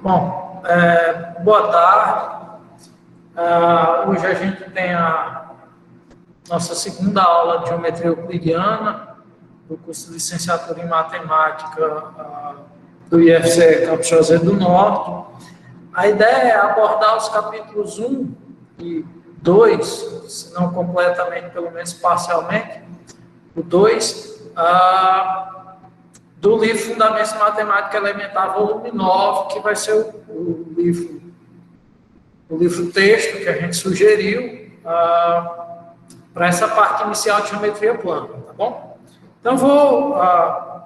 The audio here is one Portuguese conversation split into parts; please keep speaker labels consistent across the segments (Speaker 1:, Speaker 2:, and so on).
Speaker 1: Bom, boa tarde. Hoje a gente tem a nossa segunda aula de Geometria Euclidiana, do curso de Licenciatura em Matemática do IFCE Campus Juazeiro do Norte. A ideia é abordar os capítulos 1 e 2, se não completamente, pelo menos parcialmente, o 2, do livro Fundamentos de Matemática Elementar, volume 9, que vai ser o livro texto que a gente sugeriu para essa parte inicial de geometria plana, tá bom? Então, vou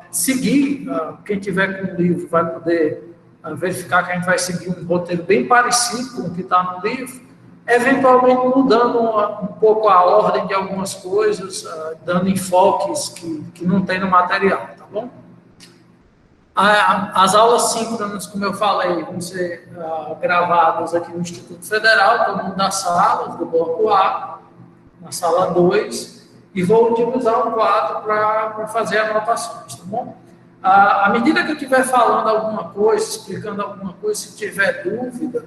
Speaker 1: seguir, quem tiver com o livro vai poder verificar que a gente vai seguir um roteiro bem parecido com o que está no livro, eventualmente mudando um pouco a ordem de algumas coisas, dando enfoques que não tem no material, tá bom? As aulas síncronas, como eu falei, vão ser gravadas aqui no Instituto Federal, todo mundo das salas, do bloco A, na sala 2, e vou utilizar um quadro para fazer anotações, tá bom? À medida que eu estiver falando alguma coisa, explicando alguma coisa, se tiver dúvida,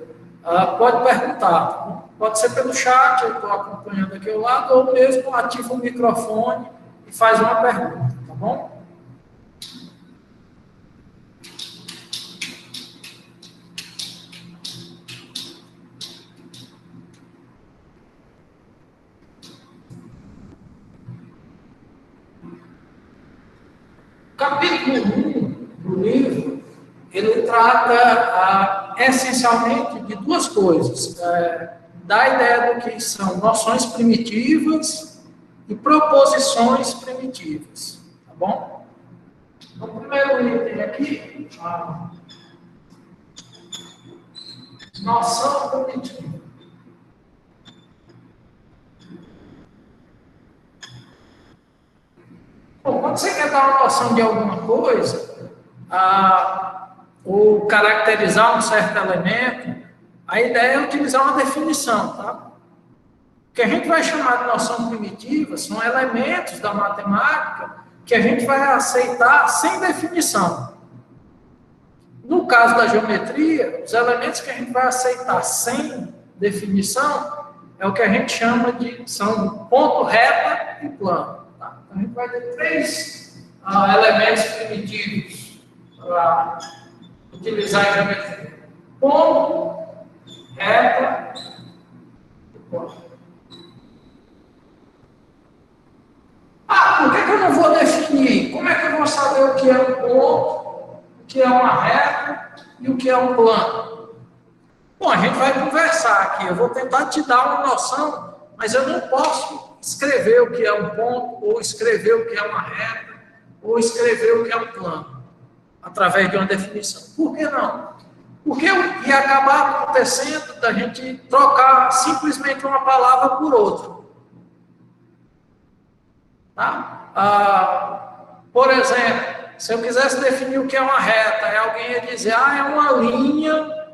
Speaker 1: pode perguntar, tá bom? Pode ser pelo chat, eu estou acompanhando aqui ao lado, ou mesmo ativa o microfone e faz uma pergunta, tá bom? Capítulo 1 do livro, ele trata essencialmente de duas coisas. Da ideia do que são noções primitivas e proposições primitivas. Tá bom? Então, o primeiro item aqui, noção primitiva. Bom, quando você quer dar uma noção de alguma coisa, ou caracterizar um certo elemento, a ideia é utilizar uma definição, tá? O que a gente vai chamar de noção primitiva são elementos da matemática que a gente vai aceitar sem definição. No caso da geometria, os elementos que a gente vai aceitar sem definição é o que a gente chama de são ponto, reta e plano. A gente vai ter três elementos primitivos para utilizar a geometria: ponto, reta e plano. Por que eu não vou definir? Como é que eu vou saber o que é um ponto, o que é uma reta e o que é um plano? Bom, a gente vai conversar aqui. Eu vou tentar te dar uma noção, mas eu não posso escrever o que é um ponto, ou escrever o que é uma reta, ou escrever o que é um plano, através de uma definição. Por que não? Porque ia acabar acontecendo da gente trocar simplesmente uma palavra por outra. Tá? Por exemplo, se eu quisesse definir o que é uma reta, alguém ia dizer, é uma linha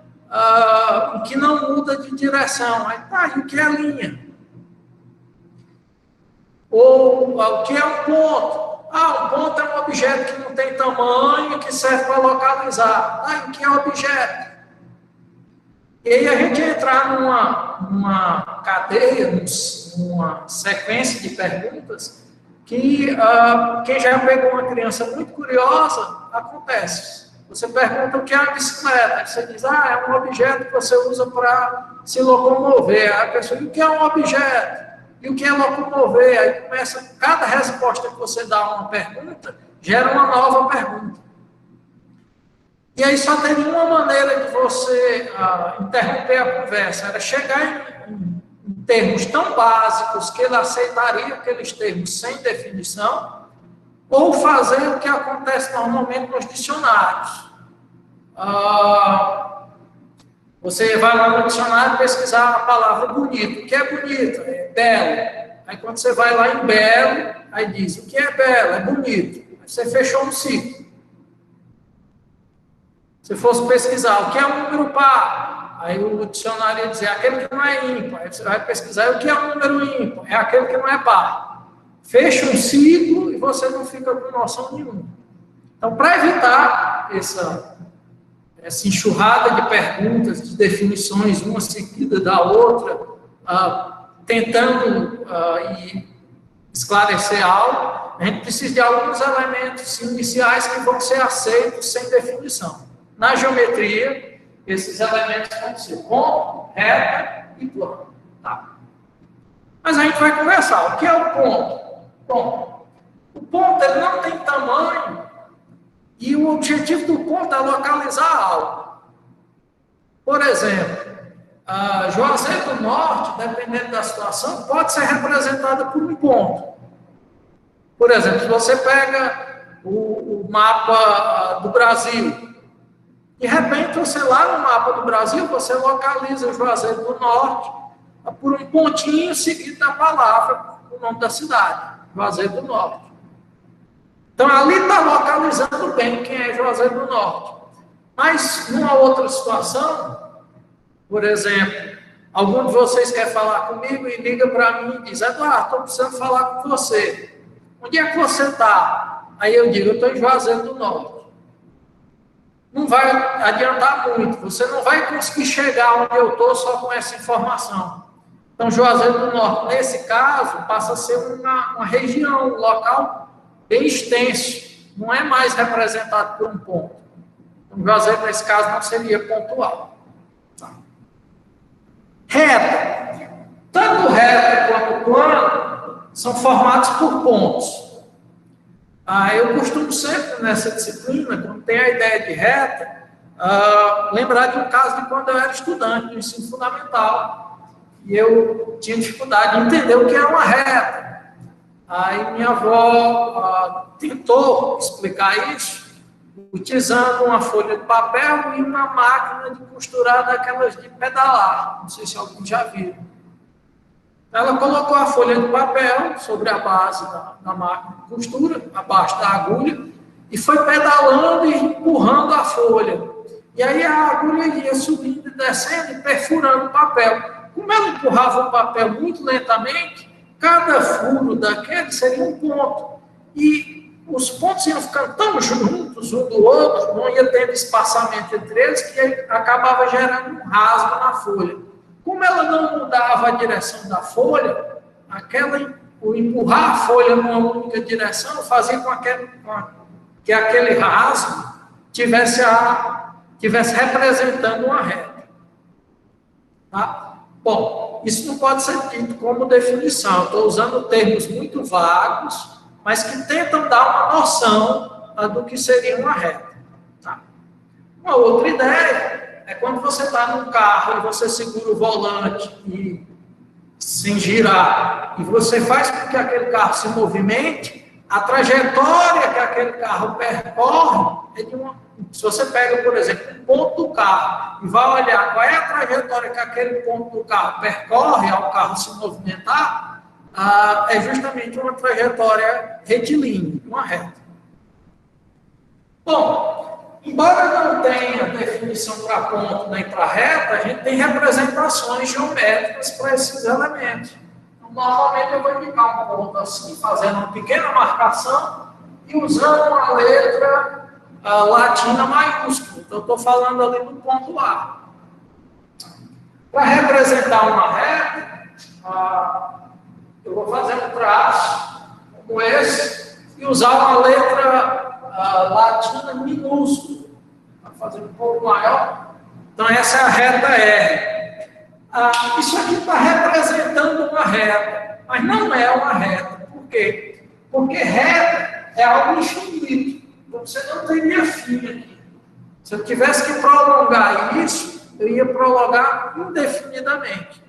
Speaker 1: que não muda de direção. Aí tá, e o que é linha? Ou o que é um ponto? Um ponto é um objeto que não tem tamanho, que serve para localizar. E o que é objeto? E aí a gente entrar numa cadeia, numa sequência de perguntas, que quem já pegou uma criança muito curiosa, acontece. Você pergunta o que é uma bicicleta, você diz, é um objeto que você usa para se locomover. Aí a pessoa, e o que é um objeto? E o que é locomover? Aí começa, cada resposta que você dá a uma pergunta, gera uma nova pergunta. E aí só tem uma maneira de você interromper a conversa, era chegar em termos tão básicos que ele aceitaria aqueles termos sem definição, ou fazer o que acontece normalmente nos dicionários. Você vai lá no dicionário pesquisar a palavra bonito. O que é bonito? É belo. Aí quando você vai lá em belo, aí diz, o que é belo? É bonito. Aí você fechou um ciclo. Se fosse pesquisar, o que é um número par? Aí o dicionário ia dizer, aquele que não é ímpar. Aí você vai pesquisar, o que é um número ímpar? É aquele que não é par. Fecha um ciclo e você não fica com noção nenhuma. Então, para evitar essa enxurrada de perguntas, de definições, uma seguida da outra, tentando esclarecer algo, a gente precisa de alguns elementos iniciais que vão ser aceitos sem definição. Na geometria, esses elementos vão ser ponto, reta e plano. Tá? Mas a gente vai conversar. O que é o ponto? Bom, o ponto ele não tem tamanho e o objetivo do ponto é localizar algo. Por exemplo, Juazeiro do Norte, dependendo da situação, pode ser representada por um ponto. Por exemplo, se você pega o mapa do Brasil, de repente, você lá no mapa do Brasil, você localiza Juazeiro do Norte por um pontinho seguido da palavra, o nome da cidade, Juazeiro do Norte. Então, ali está localizando bem quem é Juazeiro do Norte. Mas, numa outra situação, por exemplo, algum de vocês quer falar comigo e liga para mim e diz, Eduardo, estou precisando falar com você. Onde é que você está? Aí eu digo, eu estou em Juazeiro do Norte. Não vai adiantar muito, você não vai conseguir chegar onde eu estou só com essa informação. Então, Juazeiro do Norte, nesse caso, passa a ser uma região, um local bem extenso, não é mais representado por um ponto. Então, Juazeiro, nesse caso, não seria pontual. Tá. Reta. Tanto reta quanto plano são formados por pontos. Eu costumo sempre, nessa disciplina, quando tem a ideia de reta, lembrar de um caso de quando eu era estudante do ensino fundamental, e eu tinha dificuldade de entender o que era uma reta. Aí minha avó tentou explicar isso, utilizando uma folha de papel e uma máquina de costurar daquelas de pedalar, não sei se alguns já viram. Ela colocou a folha de papel sobre a base da máquina de costura, abaixo da agulha, e foi pedalando e empurrando a folha. E aí a agulha ia subindo e descendo e perfurando o papel. Como ela empurrava o papel muito lentamente, cada furo daquele seria um ponto. E os pontos iam ficando tão juntos um do outro, não ia tendo espaçamento entre eles, que acabava gerando um rasgo na folha. Como ela não mudava a direção da folha, o empurrar a folha numa única direção fazia com que aquele rasgo tivesse representando uma reta. Tá? Bom, isso não pode ser dito como definição. Estou usando termos muito vagos, mas que tentam dar uma noção do que seria uma reta. Tá? Uma outra ideia é quando você está num carro e você segura o volante e sem girar, e você faz com que aquele carro se movimente, a trajetória que aquele carro percorre é de uma... Se você pega, por exemplo, um ponto do carro e vai olhar qual é a trajetória que aquele ponto do carro percorre ao carro se movimentar, é justamente uma trajetória retilínea, uma reta. Bom, embora não tenha definição para ponto nem para reta, a gente tem representações geométricas para esses elementos. Então, normalmente eu vou indicar um ponto assim, fazendo uma pequena marcação e usando uma letra latina maiúscula. Então, eu estou falando ali do ponto A. Para representar uma reta, eu vou fazer um traço como esse e usar uma letra latina minúscula, para fazer um pouco maior. Então, essa é a reta R. Isso aqui está representando uma reta, mas não é uma reta. Por quê? Porque reta é algo infinito. Então, você não teria fim aqui. Se eu tivesse que prolongar isso, eu ia prolongar indefinidamente.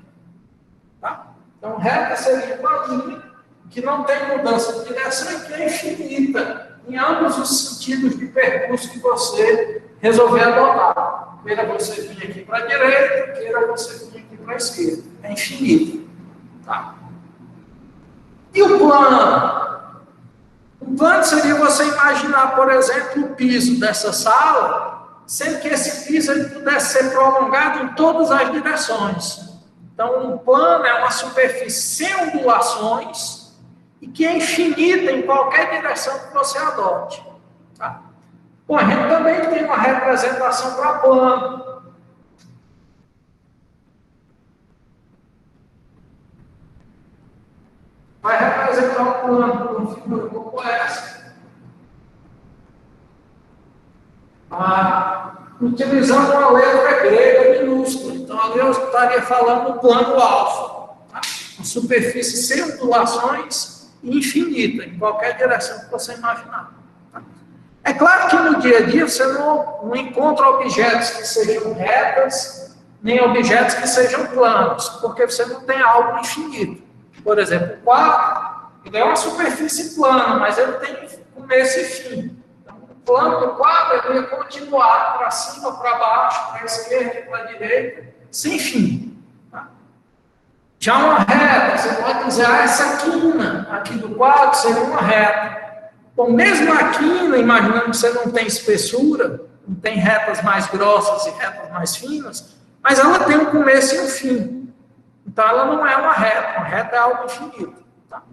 Speaker 1: Tá? Então, reta seria uma linha que não tem mudança de direção e que é infinita em ambos os sentidos de percurso que você resolver adotar. Queira você vir aqui para a direita, queira você vir aqui para a esquerda. É infinito. Tá? E o plano? O plano seria você imaginar, por exemplo, o piso dessa sala, sendo que esse piso ele pudesse ser prolongado em todas as direções. Então, um plano é uma superfície sem ondulações e que é infinita em qualquer direção que você adote. Tá? Bom, a gente também tem uma representação para plano. Vai representar um plano, uma figura como essa. Utilizando uma letra grega minúscula. Então, ali eu estaria falando do plano alfa. Tá? Uma superfície sem ondulações e infinita, em qualquer direção que você imaginar. Tá? É claro que no dia a dia você não encontra objetos que sejam retas, nem objetos que sejam planos, porque você não tem algo infinito. Por exemplo, o quadro, ele é uma superfície plana, mas ele tem começo e fim. O plano do quadro ele ia continuar para cima, para baixo, para a esquerda, para a direita, sem fim. Tá? Já uma reta, você pode dizer, essa quina aqui do quadro seria uma reta. Bom, mesmo a quina, imaginando que você não tem espessura, não tem retas mais grossas e retas mais finas, mas ela tem um começo e um fim. Então, ela não é uma reta é algo infinito. Tá?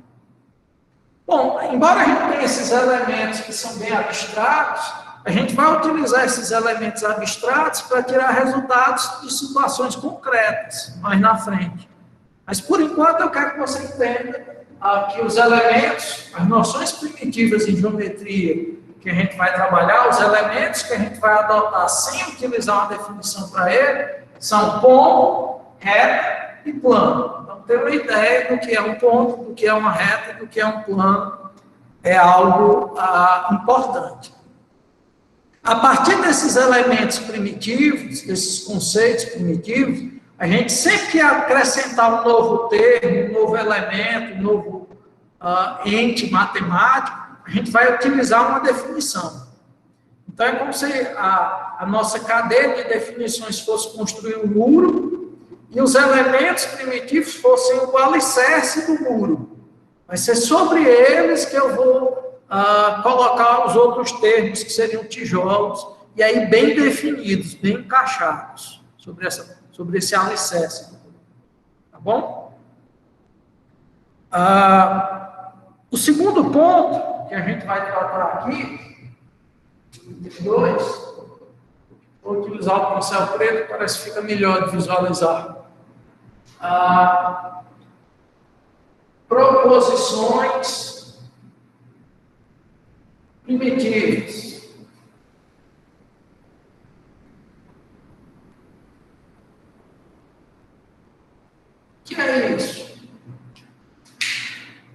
Speaker 1: Bom, embora a gente tenha esses elementos que são bem abstratos, a gente vai utilizar esses elementos abstratos para tirar resultados de situações concretas mais na frente. Mas, por enquanto, eu quero que você entenda que os elementos, as noções primitivas em geometria que a gente vai trabalhar, os elementos que a gente vai adotar sem utilizar uma definição para ele, são ponto, reta e plano. Então, ter uma ideia do que é um ponto, do que é uma reta, do que é um plano, é algo importante. A partir desses elementos primitivos, desses conceitos primitivos, a gente sempre que acrescentar um novo termo, um novo elemento, um novo ente matemático, a gente vai utilizar uma definição. Então, é como se a nossa cadeia de definições fosse construir um muro e os elementos primitivos fossem o alicerce do muro. Vai ser sobre eles que eu vou colocar os outros termos, que seriam tijolos, e aí bem definidos, bem encaixados, sobre esse alicerce. Tá bom? O segundo ponto que a gente vai tratar aqui, dois, vou utilizar o pincel preto, parece que fica melhor de visualizar. Proposições primitivas. O que é isso?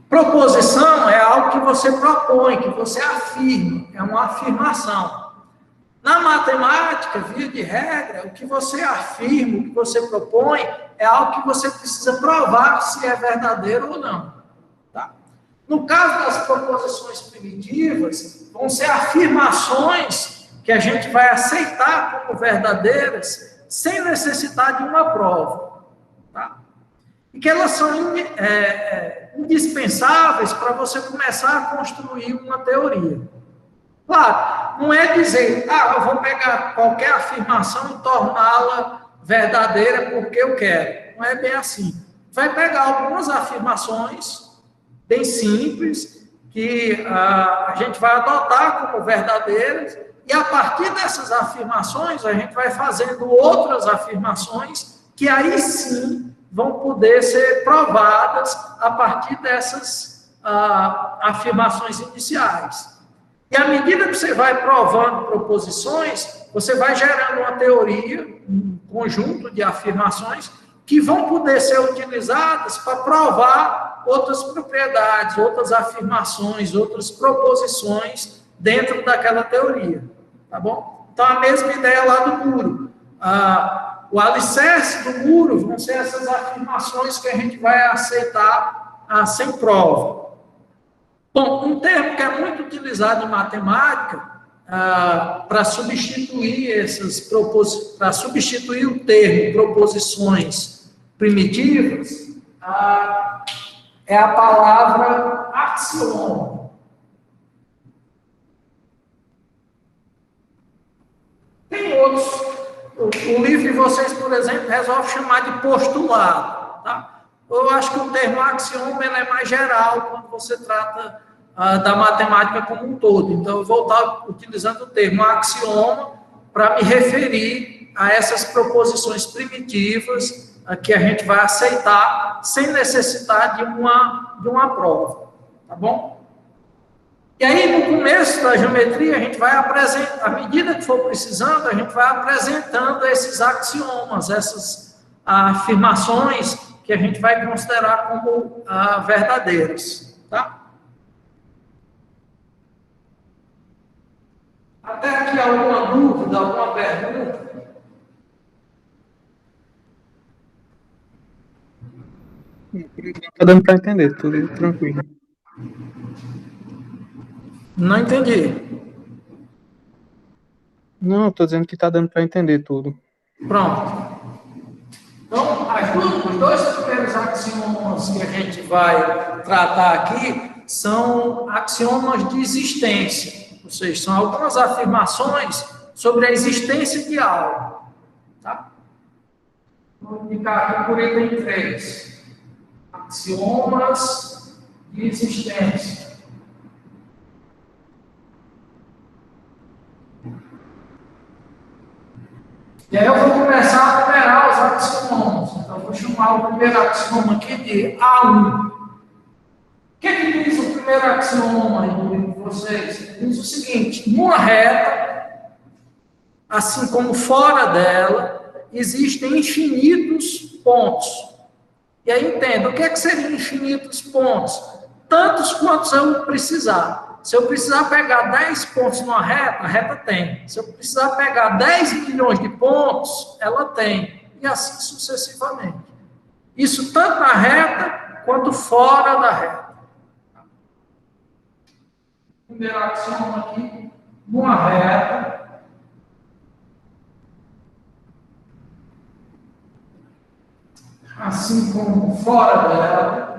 Speaker 1: Proposição é algo que você propõe, que você afirma, é uma afirmação. Na matemática, via de regra, o que você afirma, o que você propõe, é algo que você precisa provar se é verdadeiro ou não. Tá? No caso das proposições primitivas, vão ser afirmações que a gente vai aceitar como verdadeiras, sem necessidade de uma prova. Tá? E que elas são indispensáveis para você começar a construir uma teoria. Claro, não é dizer, eu vou pegar qualquer afirmação e torná-la verdadeira porque eu quero. Não é bem assim. Vai pegar algumas afirmações bem simples que a gente vai adotar como verdadeiras e a partir dessas afirmações a gente vai fazendo outras afirmações que aí sim vão poder ser provadas a partir dessas afirmações iniciais. E à medida que você vai provando proposições, você vai gerando uma teoria, um conjunto de afirmações que vão poder ser utilizadas para provar outras propriedades, outras afirmações, outras proposições dentro daquela teoria. Tá bom? Então, a mesma ideia lá do muro. O alicerce do muro vão ser essas afirmações que a gente vai aceitar sem prova. Bom, um termo que é muito utilizado em matemática para substituir para substituir o termo proposições primitivas é a palavra axioma. Tem outros. O livro de vocês, por exemplo, resolve chamar de postulado. Tá? Eu acho que o termo axioma é mais geral quando você trata da matemática como um todo. Então, eu vou estar utilizando o termo axioma para me referir a essas proposições primitivas que a gente vai aceitar sem necessitar de uma prova, tá bom? E aí, no começo da geometria, a gente vai apresentar, à medida que for precisando, a gente vai apresentando esses axiomas, essas afirmações que a gente vai considerar como verdadeiras, tá? Até aqui alguma dúvida, alguma pergunta?
Speaker 2: Está dando para entender, tudo tranquilo.
Speaker 1: Não entendi.
Speaker 2: Não, estou dizendo que está dando para entender tudo.
Speaker 1: Pronto. Então, os dois primeiros axiomas que a gente vai tratar aqui são axiomas de existência, ou seja, são algumas afirmações sobre a existência de algo. Tá? Vou indicar aqui por item 3. Axiomas de existência. E aí eu vou começar a numerar os axiomas. Então, eu vou chamar o primeiro axioma aqui de A1. O que diz o primeiro axioma aí de vocês? Diz o seguinte: numa reta, assim como fora dela, existem infinitos pontos. E aí entenda, o que seriam infinitos pontos? Tantos quantos eu precisar. Se eu precisar pegar 10 pontos numa reta, a reta tem. Se eu precisar pegar 10 milhões de pontos, ela tem. E assim sucessivamente. Isso tanto na reta, quanto fora da reta. Primeiro axioma aqui, numa reta, assim como fora dela,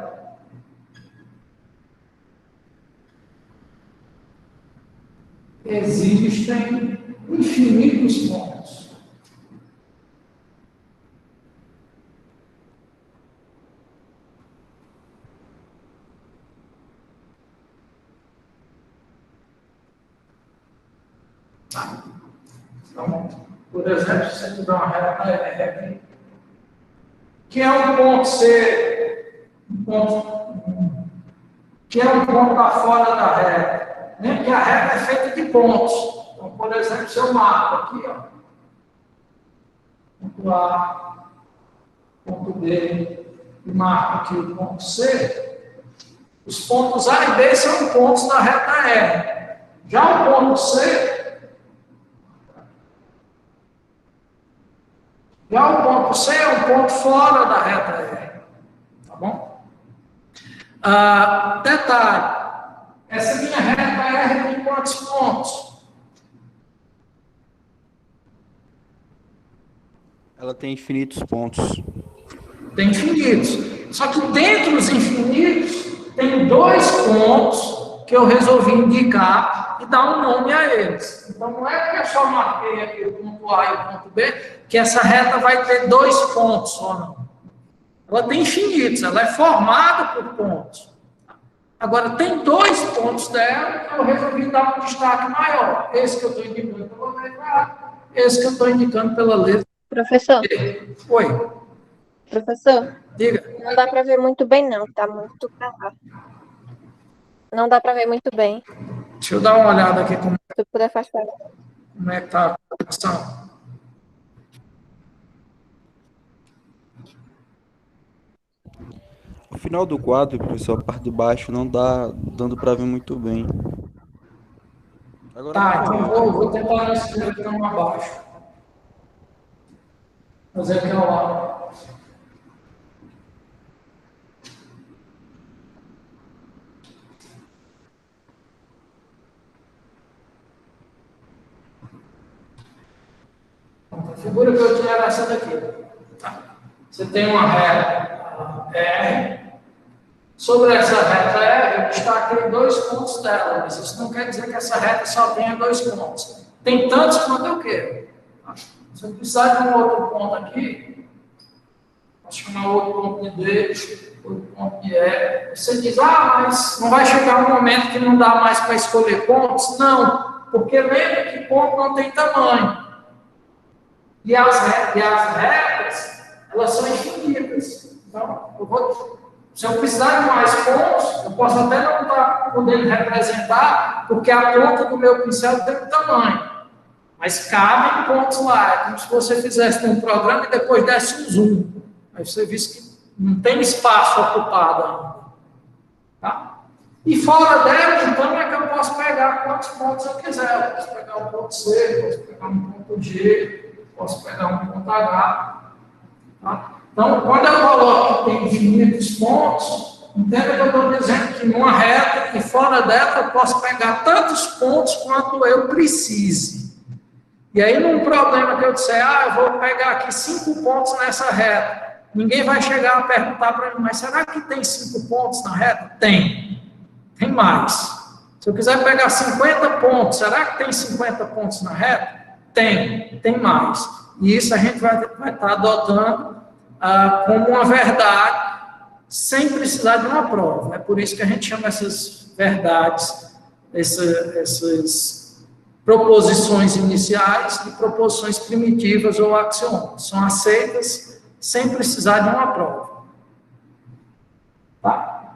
Speaker 1: existem infinitos pontos. Então, por exemplo, se você tiver uma reta R, que é um ponto C, que é um ponto da fora da reta, né? Porque a reta é feita de pontos. Então, por exemplo, se eu marco aqui, ó, ponto A, ponto B, e marco aqui o ponto C, os pontos A e B são pontos da reta R. Já o ponto C, é um ponto fora da reta R. Tá bom? Detalhe. Essa minha reta R tem quantos pontos?
Speaker 3: Ela tem infinitos pontos.
Speaker 1: Tem infinitos. Só que dentro dos infinitos, tem 2 pontos que eu resolvi indicar e dar um nome a eles. Então, não é que eu só marquei aqui o ponto A e o ponto B, que essa reta vai ter 2 pontos só, não. Ela tem infinitos, ela é formada por pontos. Agora, tem 2 pontos dela que eu resolvi dar um destaque maior. Esse que eu estou indicando pela letra A, esse que eu estou indicando pela letra
Speaker 4: Professor.
Speaker 1: B. Oi.
Speaker 4: Professor.
Speaker 1: Diga.
Speaker 4: Não dá para ver muito bem, não. Tá muito pra lá. Não dá para ver muito bem.
Speaker 1: Deixa eu dar uma olhada aqui como
Speaker 4: Se puder afastar.
Speaker 1: é que está a conexão.
Speaker 3: O final do quadro, professor, a parte de baixo não dá dando para ver muito bem. Agora
Speaker 1: Tá, então vou tentar nesse diagrama abaixo. Fazer aqui ao lado. A figura que eu tinha era essa daqui. Tá? Você tem uma reta R. Sobre essa reta R, eu destaquei 2 pontos dela, mas isso não quer dizer que essa reta só tenha 2 pontos. Tem tantos quanto eu quero. Se eu precisar de um outro ponto aqui, chamar outro ponto de D, outro ponto de E. Você diz, mas não vai chegar um momento que não dá mais para escolher pontos? Não, porque lembra que ponto não tem tamanho. E as retas, elas são infinitas. Então, se eu precisar de mais pontos, eu posso até não estar podendo representar, porque a ponta do meu pincel tem um tamanho. Mas cabem pontos lá. É como se você fizesse um programa e depois desse um zoom. Aí você visse que não tem espaço ocupado ainda. Tá? E fora dela, então, é que eu posso pegar quantos pontos eu quiser. Eu posso pegar um ponto C, posso pegar um ponto G, posso pegar um ponto H. Tá? Então, quando eu coloco que tem infinitos pontos, entenda que eu estou dizendo que numa reta e fora dela eu posso pegar tantos pontos quanto eu precise. E aí, num problema que eu disser, eu vou pegar aqui 5 pontos nessa reta, ninguém vai chegar a perguntar para mim, mas será que tem 5 pontos na reta? Tem. Tem mais. Se eu quiser pegar 50 pontos, será que tem 50 pontos na reta? Tem mais. E isso a gente vai estar adotando como uma verdade, sem precisar de uma prova. É por isso que a gente chama essas verdades, essas proposições iniciais de proposições primitivas ou axiomas. São aceitas sem precisar de uma prova. Tá?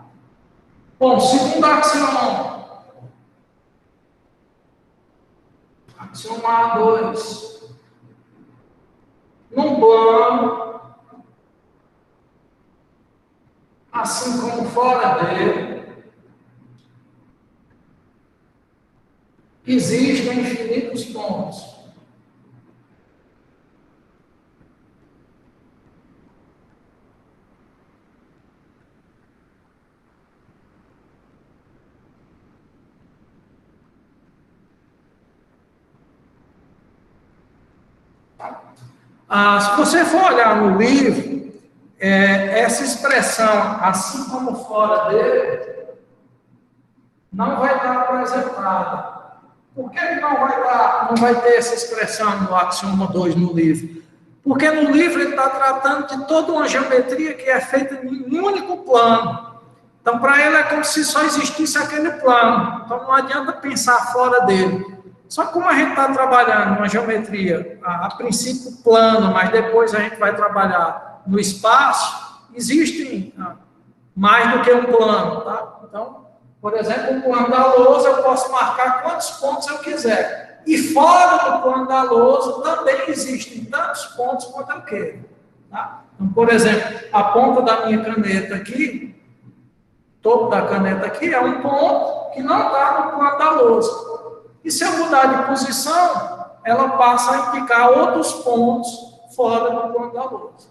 Speaker 1: Bom, segundo axioma. Axioma A2. Num plano, assim como fora dele, existem infinitos pontos. Se você for olhar no livro, essa expressão, assim como fora dele, não vai estar apresentada. Por que não vai ter essa expressão no axioma 2 no livro? Porque no livro ele está tratando de toda uma geometria que é feita em um único plano. Então, para ele é como se só existisse aquele plano. Então, não adianta pensar fora dele. Só que como a gente está trabalhando uma geometria, a princípio plano, mas depois a gente vai trabalhar no espaço, existem mais do que um plano, tá? Então, por exemplo, o plano da lousa, eu posso marcar quantos pontos eu quiser. E fora do plano da lousa, também existem tantos pontos quanto eu quero. Tá? Então, por exemplo, a ponta da minha caneta aqui, topo da caneta aqui, é um ponto que não está no plano da lousa. E se eu mudar de posição, ela passa a indicar outros pontos fora do plano da lousa.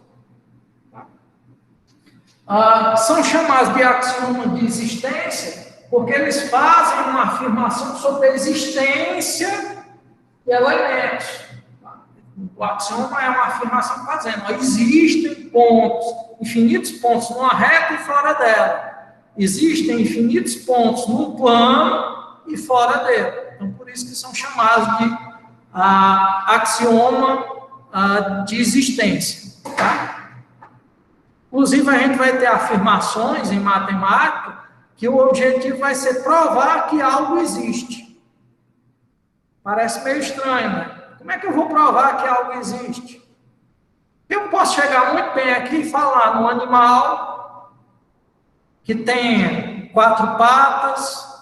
Speaker 1: Tá? São chamados de axiomas de existência, porque eles fazem uma afirmação sobre a existência de elementos. Tá? O axioma é uma afirmação fazendo, existem pontos, infinitos pontos numa reta e fora dela. Existem infinitos pontos no plano e fora dele. Então, por isso que são chamados de axioma de existência. Tá? Inclusive, a gente vai ter afirmações em matemática que o objetivo vai ser provar que algo existe. Parece meio estranho, né? Como é que eu vou provar que algo existe? Eu posso chegar muito bem aqui e falar num animal que tenha 4 patas,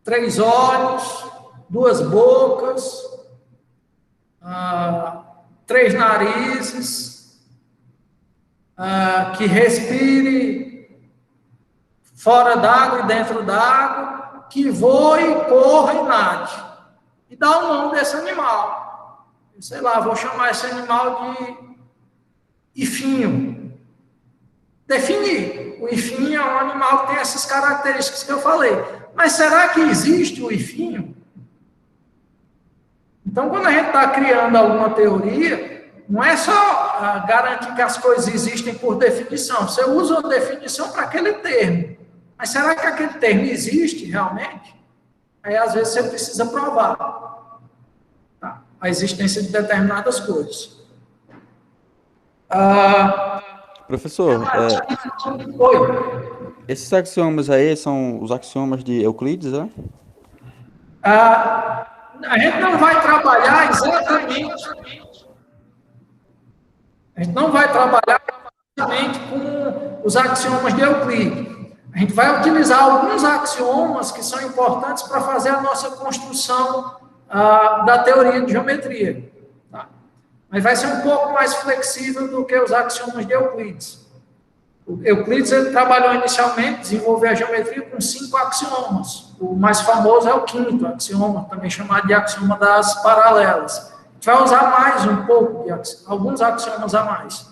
Speaker 1: 3 olhos, 2 bocas, 3 narizes, que respire fora d'água e dentro d'água, que voe, corra e nade. E dá o nome desse animal. Sei lá, vou chamar esse animal de ifinho. Definir. O ifinho é um animal que tem essas características que eu falei. Mas será que existe o ifinho? Então, quando a gente está criando alguma teoria, não é só garantir que as coisas existem por definição. Você usa a definição para aquele termo. Mas será que aquele termo existe realmente? Aí, às vezes, você precisa provar a existência de determinadas coisas.
Speaker 3: Professor,
Speaker 1: Oi.
Speaker 3: esses axiomas aí são os axiomas de Euclides, né?
Speaker 1: A gente não vai trabalhar exatamente. A gente não vai trabalhar exatamente com os axiomas de Euclides. A gente vai utilizar alguns axiomas que são importantes para fazer a nossa construção da teoria de geometria. Tá? Mas vai ser um pouco mais flexível do que os axiomas de Euclides. O Euclides ele trabalhou inicialmente, desenvolveu a geometria com 5 axiomas. O mais famoso é o 5º axioma, também chamado de axioma das paralelas. A gente vai usar mais um pouco, alguns axiomas a mais.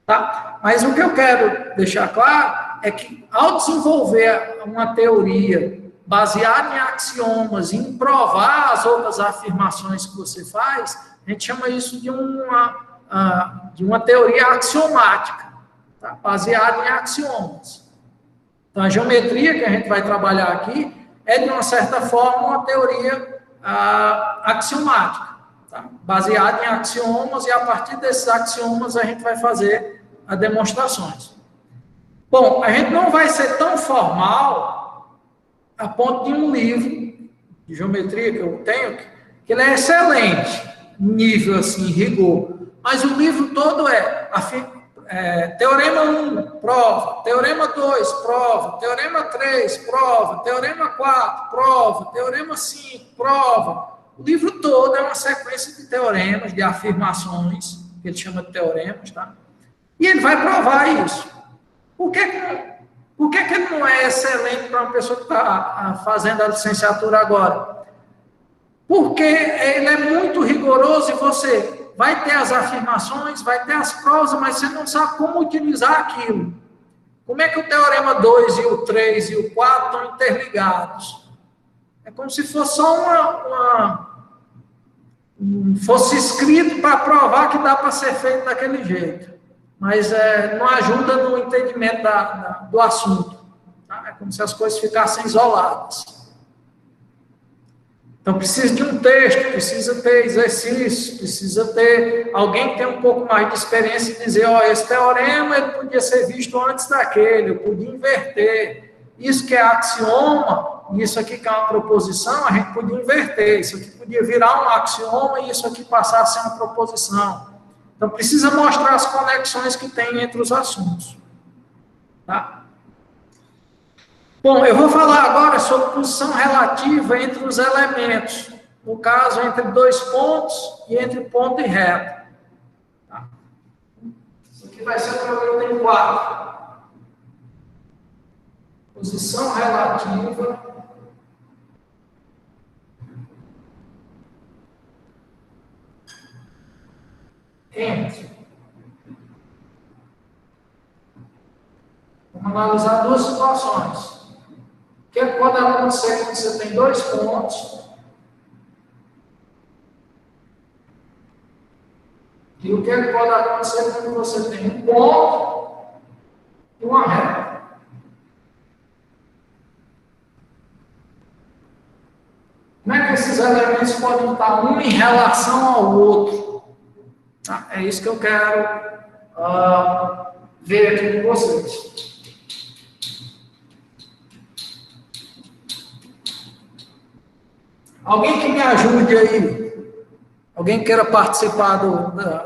Speaker 1: Tá? Mas o que eu quero deixar claro é que, ao desenvolver uma teoria baseada em axiomas, em provar as outras afirmações que você faz, a gente chama isso de uma teoria axiomática, tá? Baseada em axiomas. Então, a geometria que a gente vai trabalhar aqui é, de uma certa forma, uma teoria axiomática, tá? Baseada em axiomas, e a partir desses axiomas a gente vai fazer as demonstrações. Bom, a gente não vai ser tão formal a ponto de um livro de geometria que eu tenho, que ele é excelente, nível assim, rigor, mas o livro todo Teorema 1, prova, Teorema 2, prova, Teorema 3, prova, Teorema 4, prova, Teorema 5, prova. O livro todo é uma sequência de teoremas, de afirmações, que ele chama de teoremas, tá? E ele vai provar isso. Por que ele não é excelente para uma pessoa que está fazendo a licenciatura agora? Porque ele é muito rigoroso e você vai ter as afirmações, vai ter as provas, mas você não sabe como utilizar aquilo. Como é que o teorema 2 e o 3 e o 4 estão interligados? É como se fosse só fosse escrito para provar que dá para ser feito daquele jeito. Mas não ajuda no entendimento do assunto. Tá? É como se as coisas ficassem isoladas. Então, precisa de um texto, precisa ter exercício, precisa ter alguém que tenha um pouco mais de experiência e dizer, esse teorema ele podia ser visto antes daquele, eu podia inverter. Isso que é axioma, e isso aqui que é uma proposição, a gente podia inverter. Isso aqui podia virar um axioma e isso aqui passar a ser uma proposição. Então, precisa mostrar as conexões que tem entre os assuntos. Tá? Bom, eu vou falar agora sobre posição relativa entre os elementos. No caso, entre 2 pontos e entre ponto e reta. Tá? Isso aqui vai ser o problema em 4. Posição relativa entre. Vamos analisar 2 situações. O que pode acontecer quando você tem 2 pontos e o que pode acontecer quando você tem um ponto e uma reta. Como é que esses elementos podem estar um em relação ao outro? É isso que eu quero ver aqui com vocês. Alguém que me ajude aí? Alguém queira participar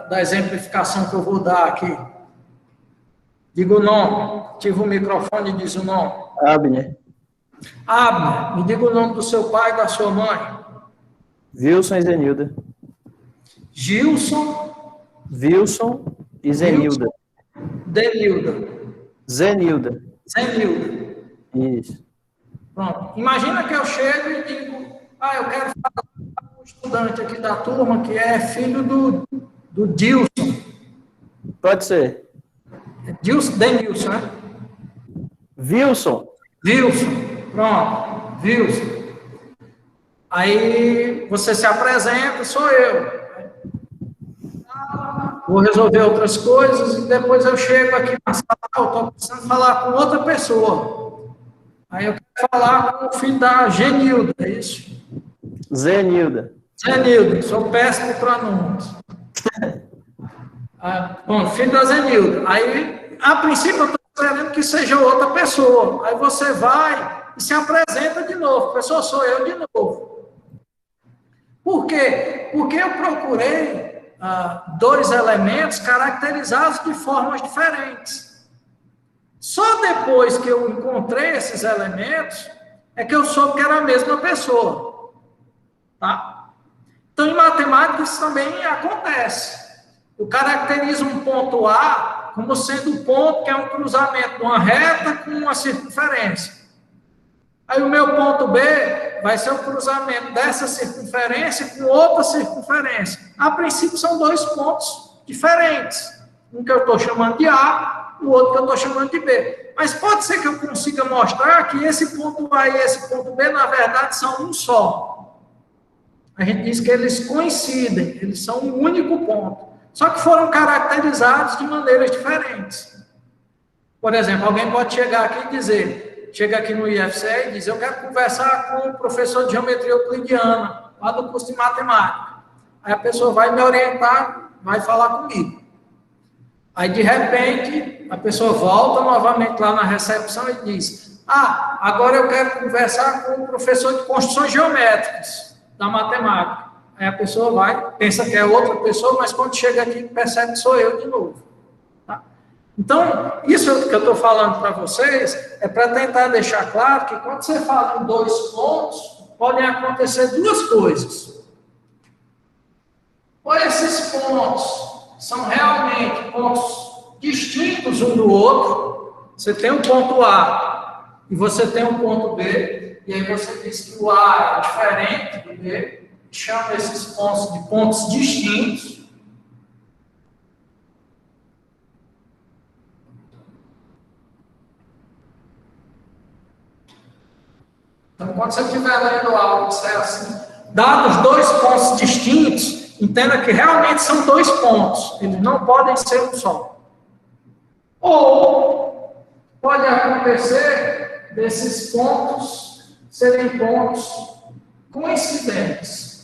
Speaker 1: da exemplificação que eu vou dar aqui? Diga o nome. Ativa o microfone e diz o nome.
Speaker 5: Abner.
Speaker 1: Abner, me diga o nome do seu pai e da sua mãe.
Speaker 5: Wilson e Zenilda.
Speaker 1: Gilson.
Speaker 5: Wilson e Zenilda.
Speaker 1: Denilda.
Speaker 5: Zenilda.
Speaker 1: Zenilda.
Speaker 5: Isso.
Speaker 1: Pronto. Imagina que eu chego e digo, eu quero falar com um estudante aqui da turma que é filho do Dilson.
Speaker 5: Pode ser.
Speaker 1: Denilson, né?
Speaker 5: Wilson.
Speaker 1: Pronto. Wilson. Aí você se apresenta, sou eu. Vou resolver outras coisas e depois eu chego aqui na sala, eu estou precisando falar com outra pessoa. Aí eu quero falar com o filho da Genilda, é isso?
Speaker 5: Zenilda.
Speaker 1: Zenilda, sou péssimo para nomes. Bom, filho da Zenilda. Aí a princípio eu estou querendo que seja outra pessoa. Aí você vai e se apresenta de novo. Professor, sou eu de novo. Por quê? Porque eu procurei dois elementos caracterizados de formas diferentes. Só depois que eu encontrei esses elementos é que eu soube que era a mesma pessoa. Tá? Então, em matemática, isso também acontece. Eu caracterizo um ponto A como sendo o ponto que é um cruzamento de uma reta com uma circunferência. Aí o meu ponto B vai ser o cruzamento dessa circunferência com outra circunferência. A princípio, são dois pontos diferentes. Um que eu estou chamando de A, o outro que eu estou chamando de B. Mas pode ser que eu consiga mostrar que esse ponto A e esse ponto B, na verdade, são um só. A gente diz que eles coincidem, eles são um único ponto. Só que foram caracterizados de maneiras diferentes. Por exemplo, alguém pode chegar aqui e dizer, chega aqui no IFCE e diz, eu quero conversar com o professor de geometria euclidiana, lá do curso de matemática. Aí a pessoa vai me orientar, vai falar comigo. Aí, de repente, a pessoa volta novamente lá na recepção e diz, agora eu quero conversar com o professor de construções geométricas da matemática. Aí a pessoa vai, pensa que é outra pessoa, mas quando chega aqui, percebe que sou eu de novo. Tá? Então, isso que eu estou falando para vocês é para tentar deixar claro que quando você fala em dois pontos, podem acontecer duas coisas. Ou esses pontos são realmente pontos distintos um do outro. Você tem um ponto A e você tem um ponto B, e aí você diz que o A é diferente do B, chama esses pontos de pontos distintos. Então, quando você estiver lendo algo que é assim, dados dois pontos distintos, entenda que realmente são dois pontos, eles não podem ser um só. Ou pode acontecer desses pontos serem pontos coincidentes.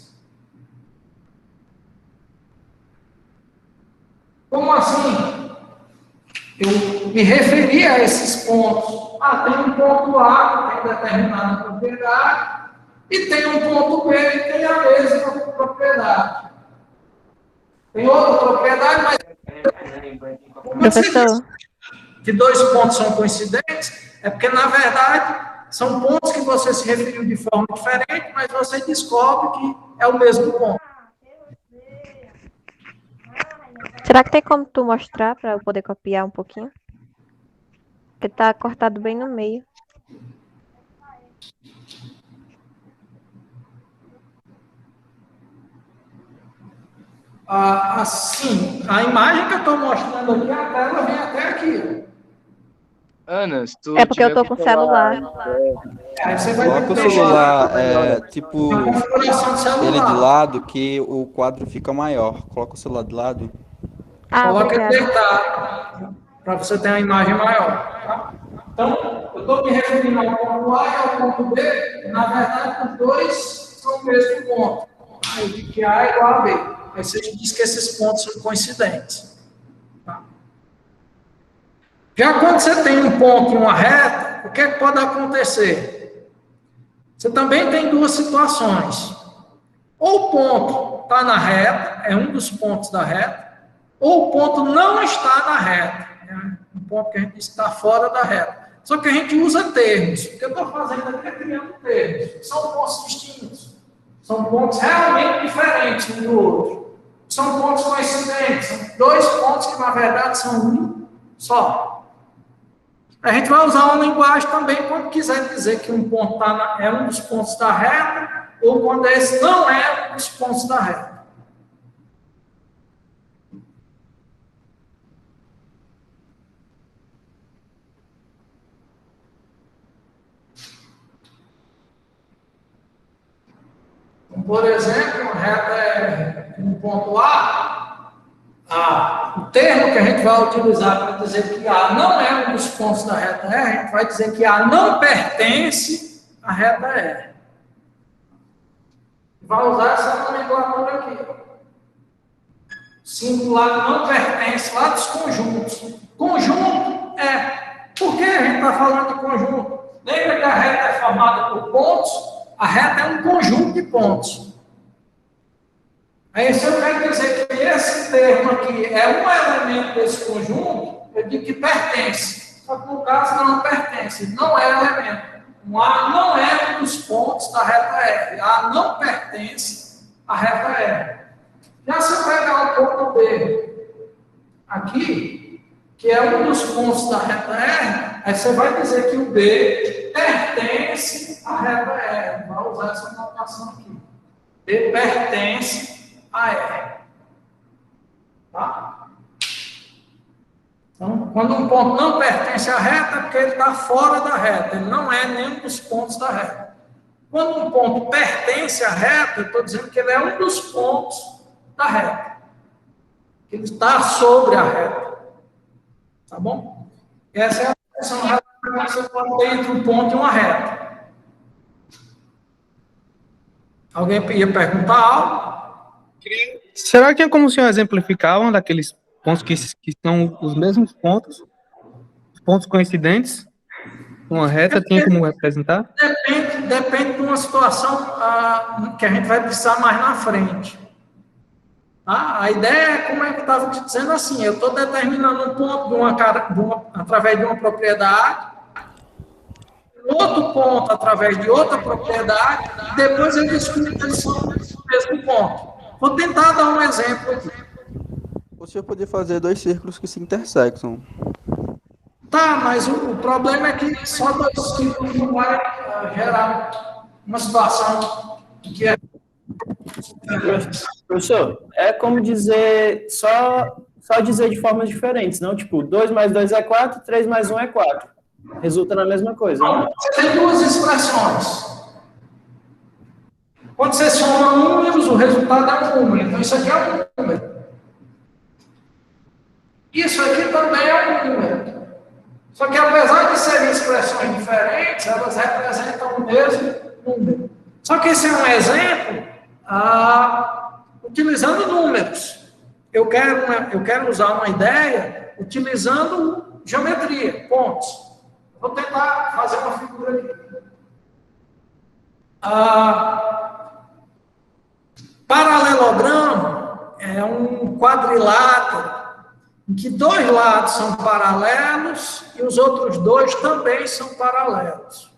Speaker 1: Como assim? Eu me referi a esses pontos. Tem um ponto A que tem determinada propriedade e tem um ponto B que tem a mesma propriedade. Tem outra propriedade, mas...
Speaker 4: Professor.
Speaker 1: Que dois pontos são coincidentes é porque, na verdade, são pontos que você se referiu de forma diferente, mas você descobre que é o mesmo ponto.
Speaker 4: Será que tem como tu mostrar para eu poder copiar um pouquinho? Porque tá cortado bem no meio.
Speaker 1: Assim, a imagem que eu estou mostrando aqui, a tela vem até aqui.
Speaker 6: Ana, se tu
Speaker 4: É porque eu
Speaker 6: tiver
Speaker 4: tô com o celular.
Speaker 1: Aí você vai
Speaker 3: Coloca o
Speaker 1: deixar
Speaker 3: celular, tipo,
Speaker 1: na configuração do celular.
Speaker 3: ele de lado, que o quadro fica maior. Coloca o celular de lado.
Speaker 1: Coloca ele
Speaker 4: Obrigada.
Speaker 1: deitado, para você ter uma imagem maior. Tá? Então, eu estou me referindo ao ponto A e ao ponto B, e, na verdade, os dois são o mesmo ponto. Eu digo que A é igual a B. Aí você diz que esses pontos são coincidentes. Tá? Já quando você tem um ponto e uma reta, o que é que pode acontecer? Você também tem duas situações. Ou o ponto está na reta, é um dos pontos da reta, ou o ponto não está na reta. É um ponto que a gente está fora da reta. Só que a gente usa termos. O que eu estou fazendo aqui é criando termos. São pontos distintos. São pontos realmente diferentes um do outro. São pontos coincidentes. São dois pontos que, na verdade, são um só. A gente vai usar uma linguagem também quando quiser dizer que um ponto é um dos pontos da reta, ou quando esse não é um dos pontos da reta. Então, por exemplo, uma reta é um ponto A, o termo que a gente vai utilizar para dizer que A não é um dos pontos da reta E, a gente vai dizer que A não pertence à reta E. Vai usar essa nomenclatura aqui. singular não pertence lá dos conjuntos. Conjunto por que a gente está falando de conjunto? Lembra que a reta é formada por pontos? A reta é um conjunto de pontos. Aí, se eu quero dizer que esse termo aqui é um elemento desse conjunto, eu digo que pertence. Só que no caso não pertence, não é elemento. O A não é um dos pontos da reta R. A não pertence à reta R. Já se eu pegar o ponto B aqui, que é um dos pontos da reta R, aí você vai dizer que o B pertence à reta R. Vai usar essa notação aqui. B pertence a R. Tá? Então, quando um ponto não pertence à reta, é porque ele está fora da reta. Ele não é nenhum dos pontos da reta. Quando um ponto pertence à reta, eu estou dizendo que ele é um dos pontos da reta. Ele está sobre a reta. Tá bom? Essa é a função que você pode ter entre um ponto e uma reta. Alguém ia perguntar algo?
Speaker 2: Será que tem como o senhor exemplificar um daqueles pontos que são os mesmos pontos, pontos coincidentes? Uma reta tem como representar?
Speaker 1: Depende de uma situação que a gente vai precisar mais na frente. Tá? A ideia é, como é que eu estava te dizendo assim, eu estou determinando um ponto através de uma propriedade, outro ponto através de outra propriedade, e depois eu descubro que eles são o mesmo ponto. Vou tentar dar um exemplo aqui.
Speaker 3: O senhor poderia fazer dois círculos que se intersecam.
Speaker 1: Tá, mas o problema é que só dois círculos não vai gerar uma situação que é...
Speaker 5: Professor, é como dizer, só dizer de formas diferentes, não? Tipo, 2 mais 2 é 4, 3 mais 1 é 4. Resulta na mesma coisa, né?
Speaker 1: Você tem duas expressões. Quando você soma números, o resultado é um número. Então, isso aqui é um número. Isso aqui também é um número. Só que, apesar de serem expressões diferentes, elas representam o mesmo número. Só que esse é um exemplo utilizando números. Eu quero usar uma ideia utilizando geometria, pontos. Vou tentar fazer uma figura aqui. Paralelogramo é um quadrilátero em que dois lados são paralelos e os outros dois também são paralelos.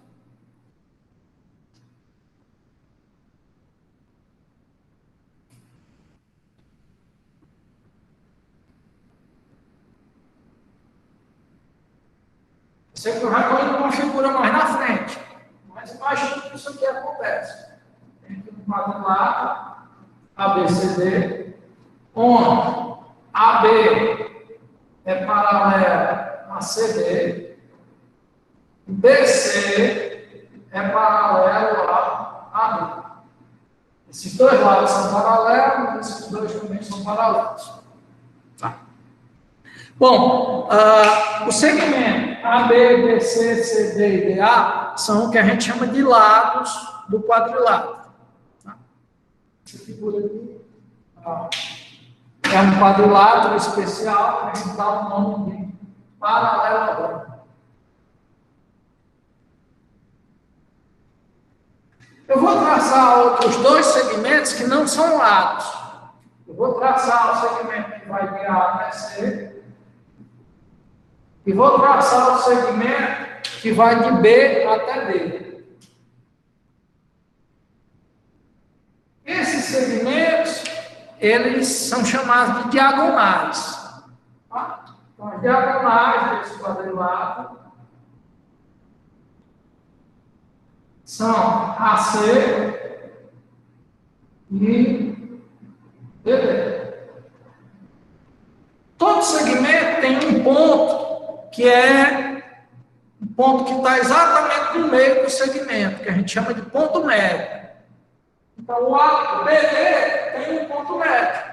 Speaker 1: Eu sei que eu já estou indo com uma figura mais na frente, mas imagina que isso aqui acontece. Tem aqui um quadrilátero, ABCD, onde AB é paralelo a CD, BC é paralelo a AB. Esses dois lados são paralelos, esses dois também são paralelos. Tá. Bom, o segmento AB, BC, CD e DA são o que a gente chama de lados do quadrilátero. Tá? Essa figura aqui é um quadrilátero especial, a gente dá o nome de paralelogramo. Eu vou traçar outros dois segmentos que não são lados. Eu vou traçar o segmento que vai de A até C. E vou traçar o segmento que vai de B até D. Esses segmentos, eles são chamados de diagonais. Tá? Então, as diagonais desse quadrilátero são AC e BD. Todo segmento tem um ponto que é um ponto que está exatamente no meio do segmento, que a gente chama de ponto médio. Então, o BD tem um ponto médio.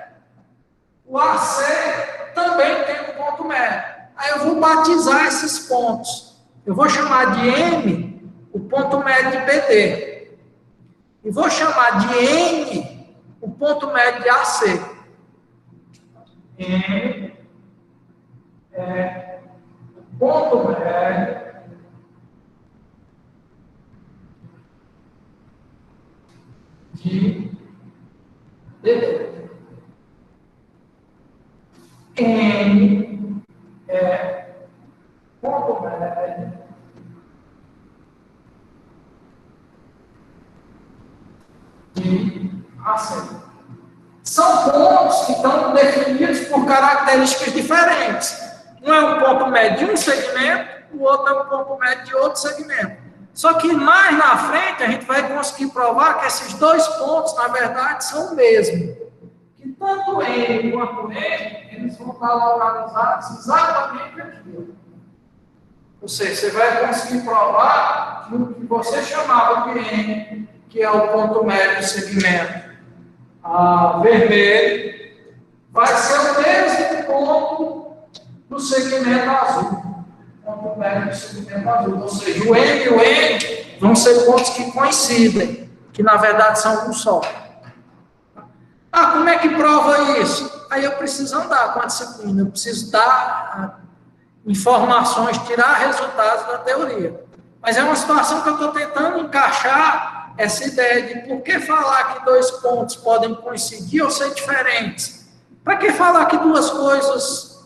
Speaker 1: O AC também tem um ponto médio. Aí eu vou batizar esses pontos. Eu vou chamar de M o ponto médio de BD. E vou chamar de N o ponto médio de AC. N é o ponto médio de DD. N é ponto médio de AC. São pontos que estão definidos por características diferentes. Um é um ponto médio de um segmento, o outro é um ponto médio de outro segmento. Só que mais na frente a gente vai conseguir provar que esses dois pontos, na verdade, são o mesmo. Que tanto N quanto N, eles vão estar localizados exatamente aqui. Ou seja, você vai conseguir provar que o que você chamava de N, que é o ponto médio do segmento vermelho, vai ser o mesmo ponto do segmento azul. Ponto médio do segmento azul. Ou seja, o M e o N vão ser pontos que coincidem, que na verdade são um só. Como é que prova isso? Aí eu preciso andar com a disciplina, eu preciso dar informações, tirar resultados da teoria. Mas é uma situação que eu estou tentando encaixar essa ideia de por que falar que dois pontos podem coincidir ou ser diferentes? Para que falar que duas coisas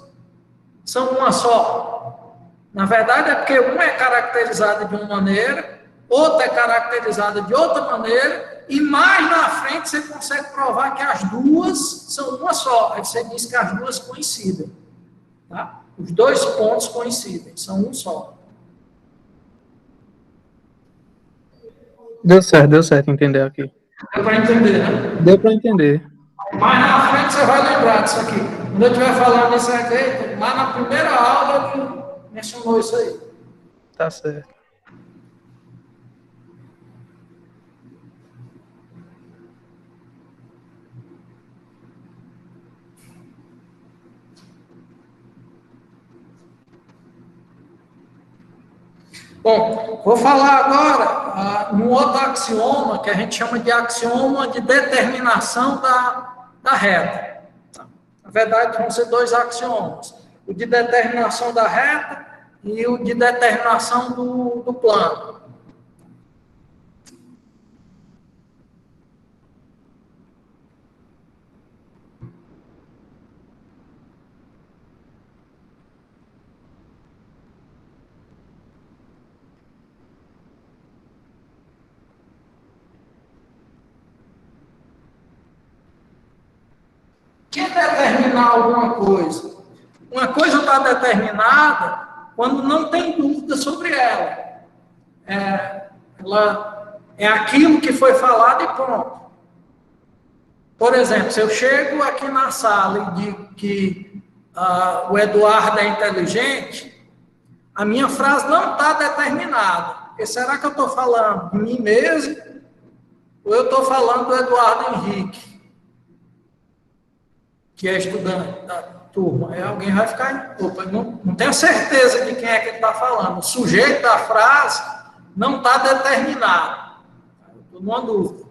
Speaker 1: são uma só? Na verdade, é porque uma é caracterizada de uma maneira, outra é caracterizada de outra maneira, e mais na frente você consegue provar que as duas são uma só. Aí você diz que as duas coincidem. Tá? Os dois pontos coincidem, são um só.
Speaker 2: Deu certo entender aqui.
Speaker 1: Deu para entender, né?
Speaker 2: Deu para entender.
Speaker 1: Mais na frente você vai lembrar disso aqui. Quando eu estiver falando isso aqui, lá na primeira aula ele mencionou isso aí.
Speaker 2: Tá certo.
Speaker 1: Bom, vou falar agora num outro axioma, que a gente chama de axioma de determinação da reta. Na verdade, vão ser dois axiomas. O de determinação da reta e o de determinação do plano. Que determinar alguma coisa? Uma coisa está determinada quando não tem dúvida sobre ela. Ela é aquilo que foi falado e pronto. Por exemplo, se eu chego aqui na sala e digo que o Eduardo é inteligente, a minha frase não está determinada. Porque será que eu estou falando de mim mesmo ou eu estou falando do Eduardo Henrique, que é estudante da turma? Aí alguém vai ficar, opa, não tenho certeza de quem é que ele está falando. O sujeito da frase não está determinado. Estou numa dúvida.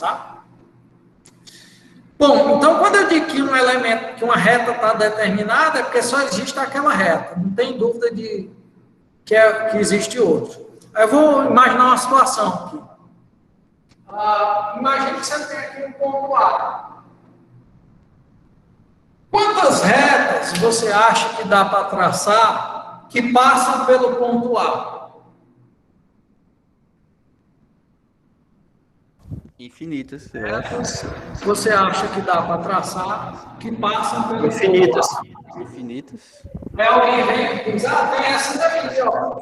Speaker 1: Tá? Bom, então quando eu digo que um elemento, que uma reta está determinada, é porque só existe aquela reta. Não tem dúvida de que existe outro. Aí eu vou imaginar uma situação aqui. Imagine que você tem aqui um ponto A. Quantas retas você acha que dá para traçar que passam pelo ponto A?
Speaker 3: Infinitas, eu acho.
Speaker 1: Você acha que dá para traçar que passam pelo
Speaker 5: Infinitas.
Speaker 1: ponto A?
Speaker 3: Infinitas.
Speaker 1: Aí alguém vem e diz, tem essa daqui, ó.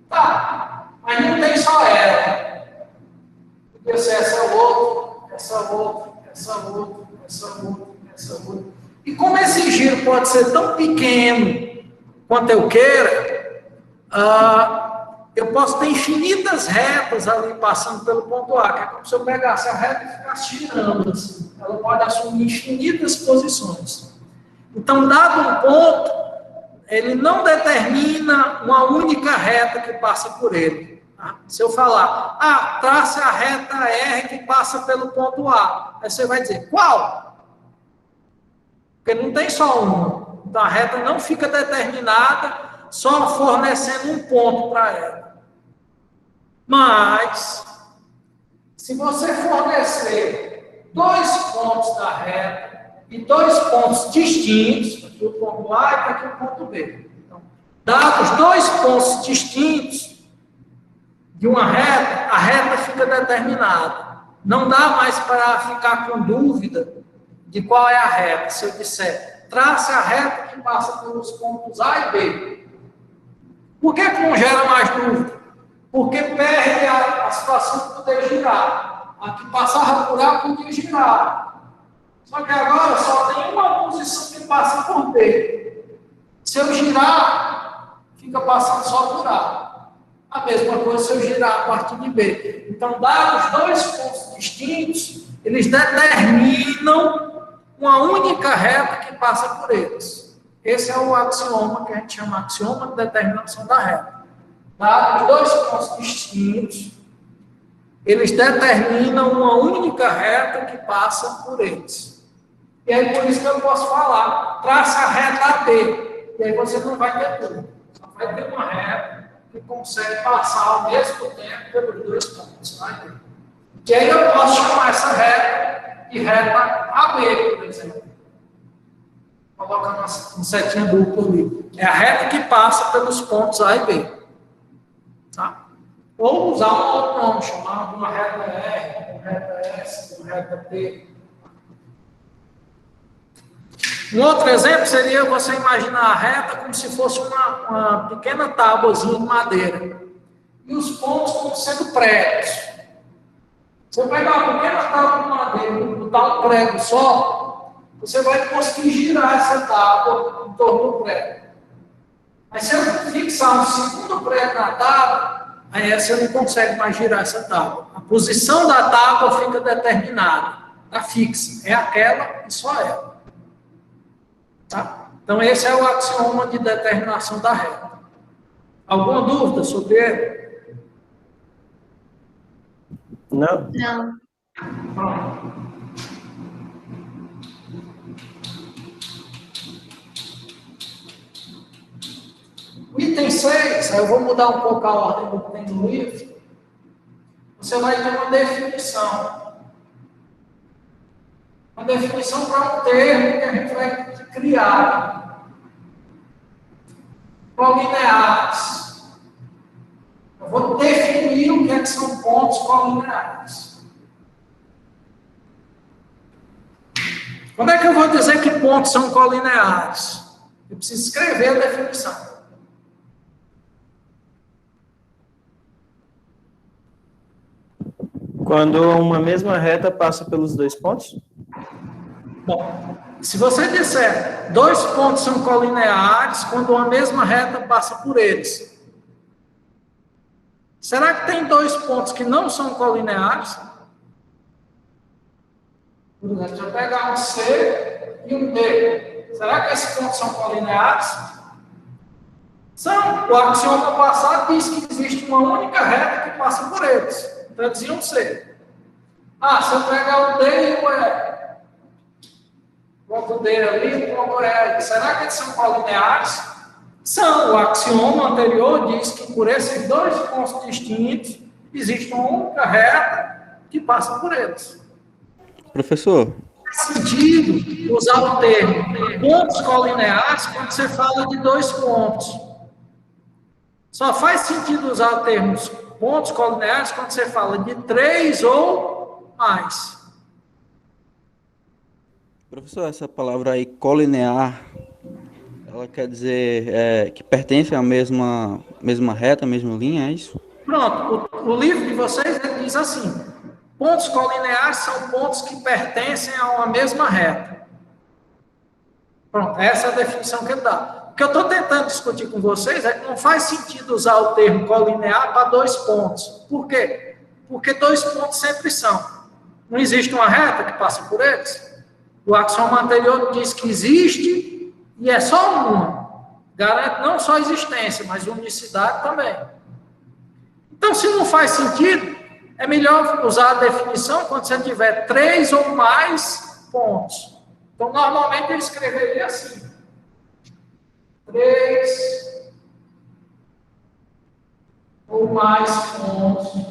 Speaker 1: Tá, mas não tem só ela. Podia ser essa outra, essa outra, essa outra, essa outra, essa outra. E como esse giro pode ser tão pequeno quanto eu queira, eu posso ter infinitas retas ali passando pelo ponto A, que é como se eu pegasse a reta e ficasse girando assim. Ela pode assumir infinitas posições. Então, dado um ponto, ele não determina uma única reta que passa por ele. Tá? Se eu falar, trace a reta R que passa pelo ponto A, aí você vai dizer, qual? Porque não tem só uma. Então, a reta não fica determinada só fornecendo um ponto para ela. Mas, se você fornecer 2 pontos da reta e 2 pontos distintos, aqui o ponto A e aqui o ponto B. Então, dados 2 pontos distintos de uma reta, a reta fica determinada. Não dá mais para ficar com dúvida de qual é a reta. Se eu disser, trace a reta que passa pelos pontos A e B. Por que não gera mais dúvida? Porque perde a situação de poder girar. A que passava por A podia girar. Só que agora só tem uma posição que passa por B. Se eu girar, fica passando só por A. A mesma coisa se eu girar a partir de B. Então, dados 2 pontos distintos, eles determinam uma única reta que passa por eles. Esse é o axioma que a gente chama de axioma de determinação da reta. Dados 2 pontos distintos, eles determinam uma única reta que passa por eles. E aí, por isso que eu posso falar, traça a reta AB. E aí você não vai ter dúvida. Só vai ter uma reta que consegue passar ao mesmo tempo pelos 2 pontos. Tá? E aí eu posso chamar essa reta de reta AB, por exemplo. Coloca uma setinha dupla ali. É a reta que passa pelos pontos A e B. Tá? Ou usar um outro nome, chamar de uma reta R, uma reta S, uma reta T. Um outro exemplo seria você imaginar a reta como se fosse uma pequena tábuazinha de madeira. E os pontos como sendo pregos. Se eu pegar uma pequena tábua de madeira e botar um prego só, você vai conseguir girar essa tábua em torno do prego. Mas se eu fixar um segundo prego na tábua, aí você não consegue mais girar essa tábua. A posição da tábua fica determinada, está fixa. É aquela e só ela. Tá? Então, esse é o axioma de determinação da reta. Alguma dúvida sobre ele?
Speaker 5: Não.
Speaker 7: Não.
Speaker 1: Pronto. O item 6, aí eu vou mudar um pouco a ordem do que tem no livro. Você vai ter uma definição. Uma definição para um termo que a gente vai criar. Colineares. Eu vou definir o que é que são pontos colineares. Quando é que eu vou dizer que pontos são colineares? Eu preciso escrever a definição.
Speaker 5: Quando uma mesma reta passa pelos 2 pontos?
Speaker 1: Bom, se você disser 2 pontos são colineares quando uma mesma reta passa por eles, será que tem 2 pontos que não são colineares? Por exemplo, se eu pegar um C e um D, será que esses pontos são colineares? São. O axioma passado diz que existe uma única reta que passa por eles. Então, diziam C. Se eu pegar o D e o E, coloco o D ali e coloco o E, será que eles são colineares? São. O axioma anterior diz que por esses 2 pontos distintos, existe uma única reta que passa por eles.
Speaker 3: Professor,
Speaker 1: Faz sentido usar o termo pontos colineares quando você fala de 2 pontos. Só faz sentido usar o termo pontos colineares quando você fala de 3 ou mais.
Speaker 3: professor, essa palavra aí, colinear, ela quer dizer que pertence à mesma reta, à mesma linha, é isso?
Speaker 1: Pronto, o livro de vocês ele diz assim, pontos colineares são pontos que pertencem a uma mesma reta. Pronto, essa é a definição que ele dá. O que eu estou tentando discutir com vocês é que não faz sentido usar o termo colinear para 2 pontos. Por quê? Porque 2 pontos sempre são. Não existe uma reta que passa por eles? O axioma anterior diz que existe e é só uma. Garante não só a existência, mas unicidade também. Então, se não faz sentido, é melhor usar a definição quando você tiver 3 ou mais pontos. Então, normalmente eu escreveria assim. 3 ou mais pontos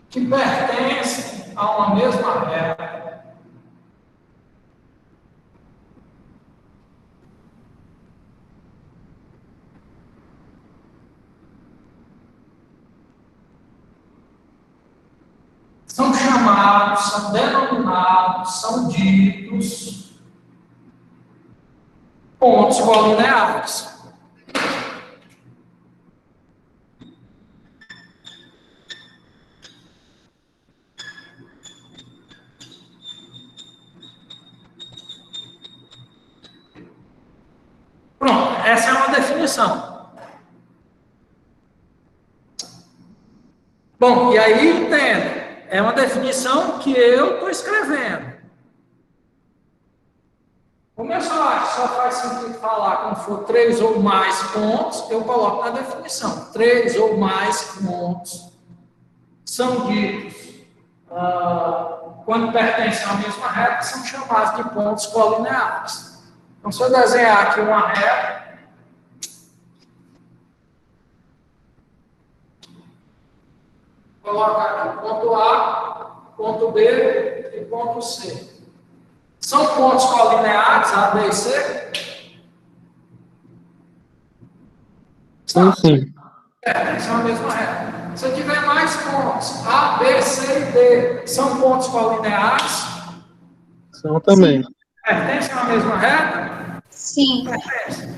Speaker 1: que pertencem a uma mesma reta são chamados, são denominados, são ditos pontos colineares. Pronto, essa é uma definição. Bom, e aí entenda, é uma definição que eu estou escrevendo. Como eu só acho que só faz sentido falar quando for 3 ou mais pontos, eu coloco na definição. 3 ou mais pontos são ditos, quando pertencem à mesma reta, são chamados de pontos colineares. Então, se eu desenhar aqui uma reta, colocar aqui ponto A, ponto B e ponto C. São pontos colineares, A, B e C?
Speaker 2: Sim.
Speaker 1: São a mesma reta. Se eu tiver mais pontos, A, B, C e D, são pontos colineares?
Speaker 2: São também.
Speaker 1: Pertencem à mesma reta?
Speaker 7: Sim.
Speaker 1: Pertencem.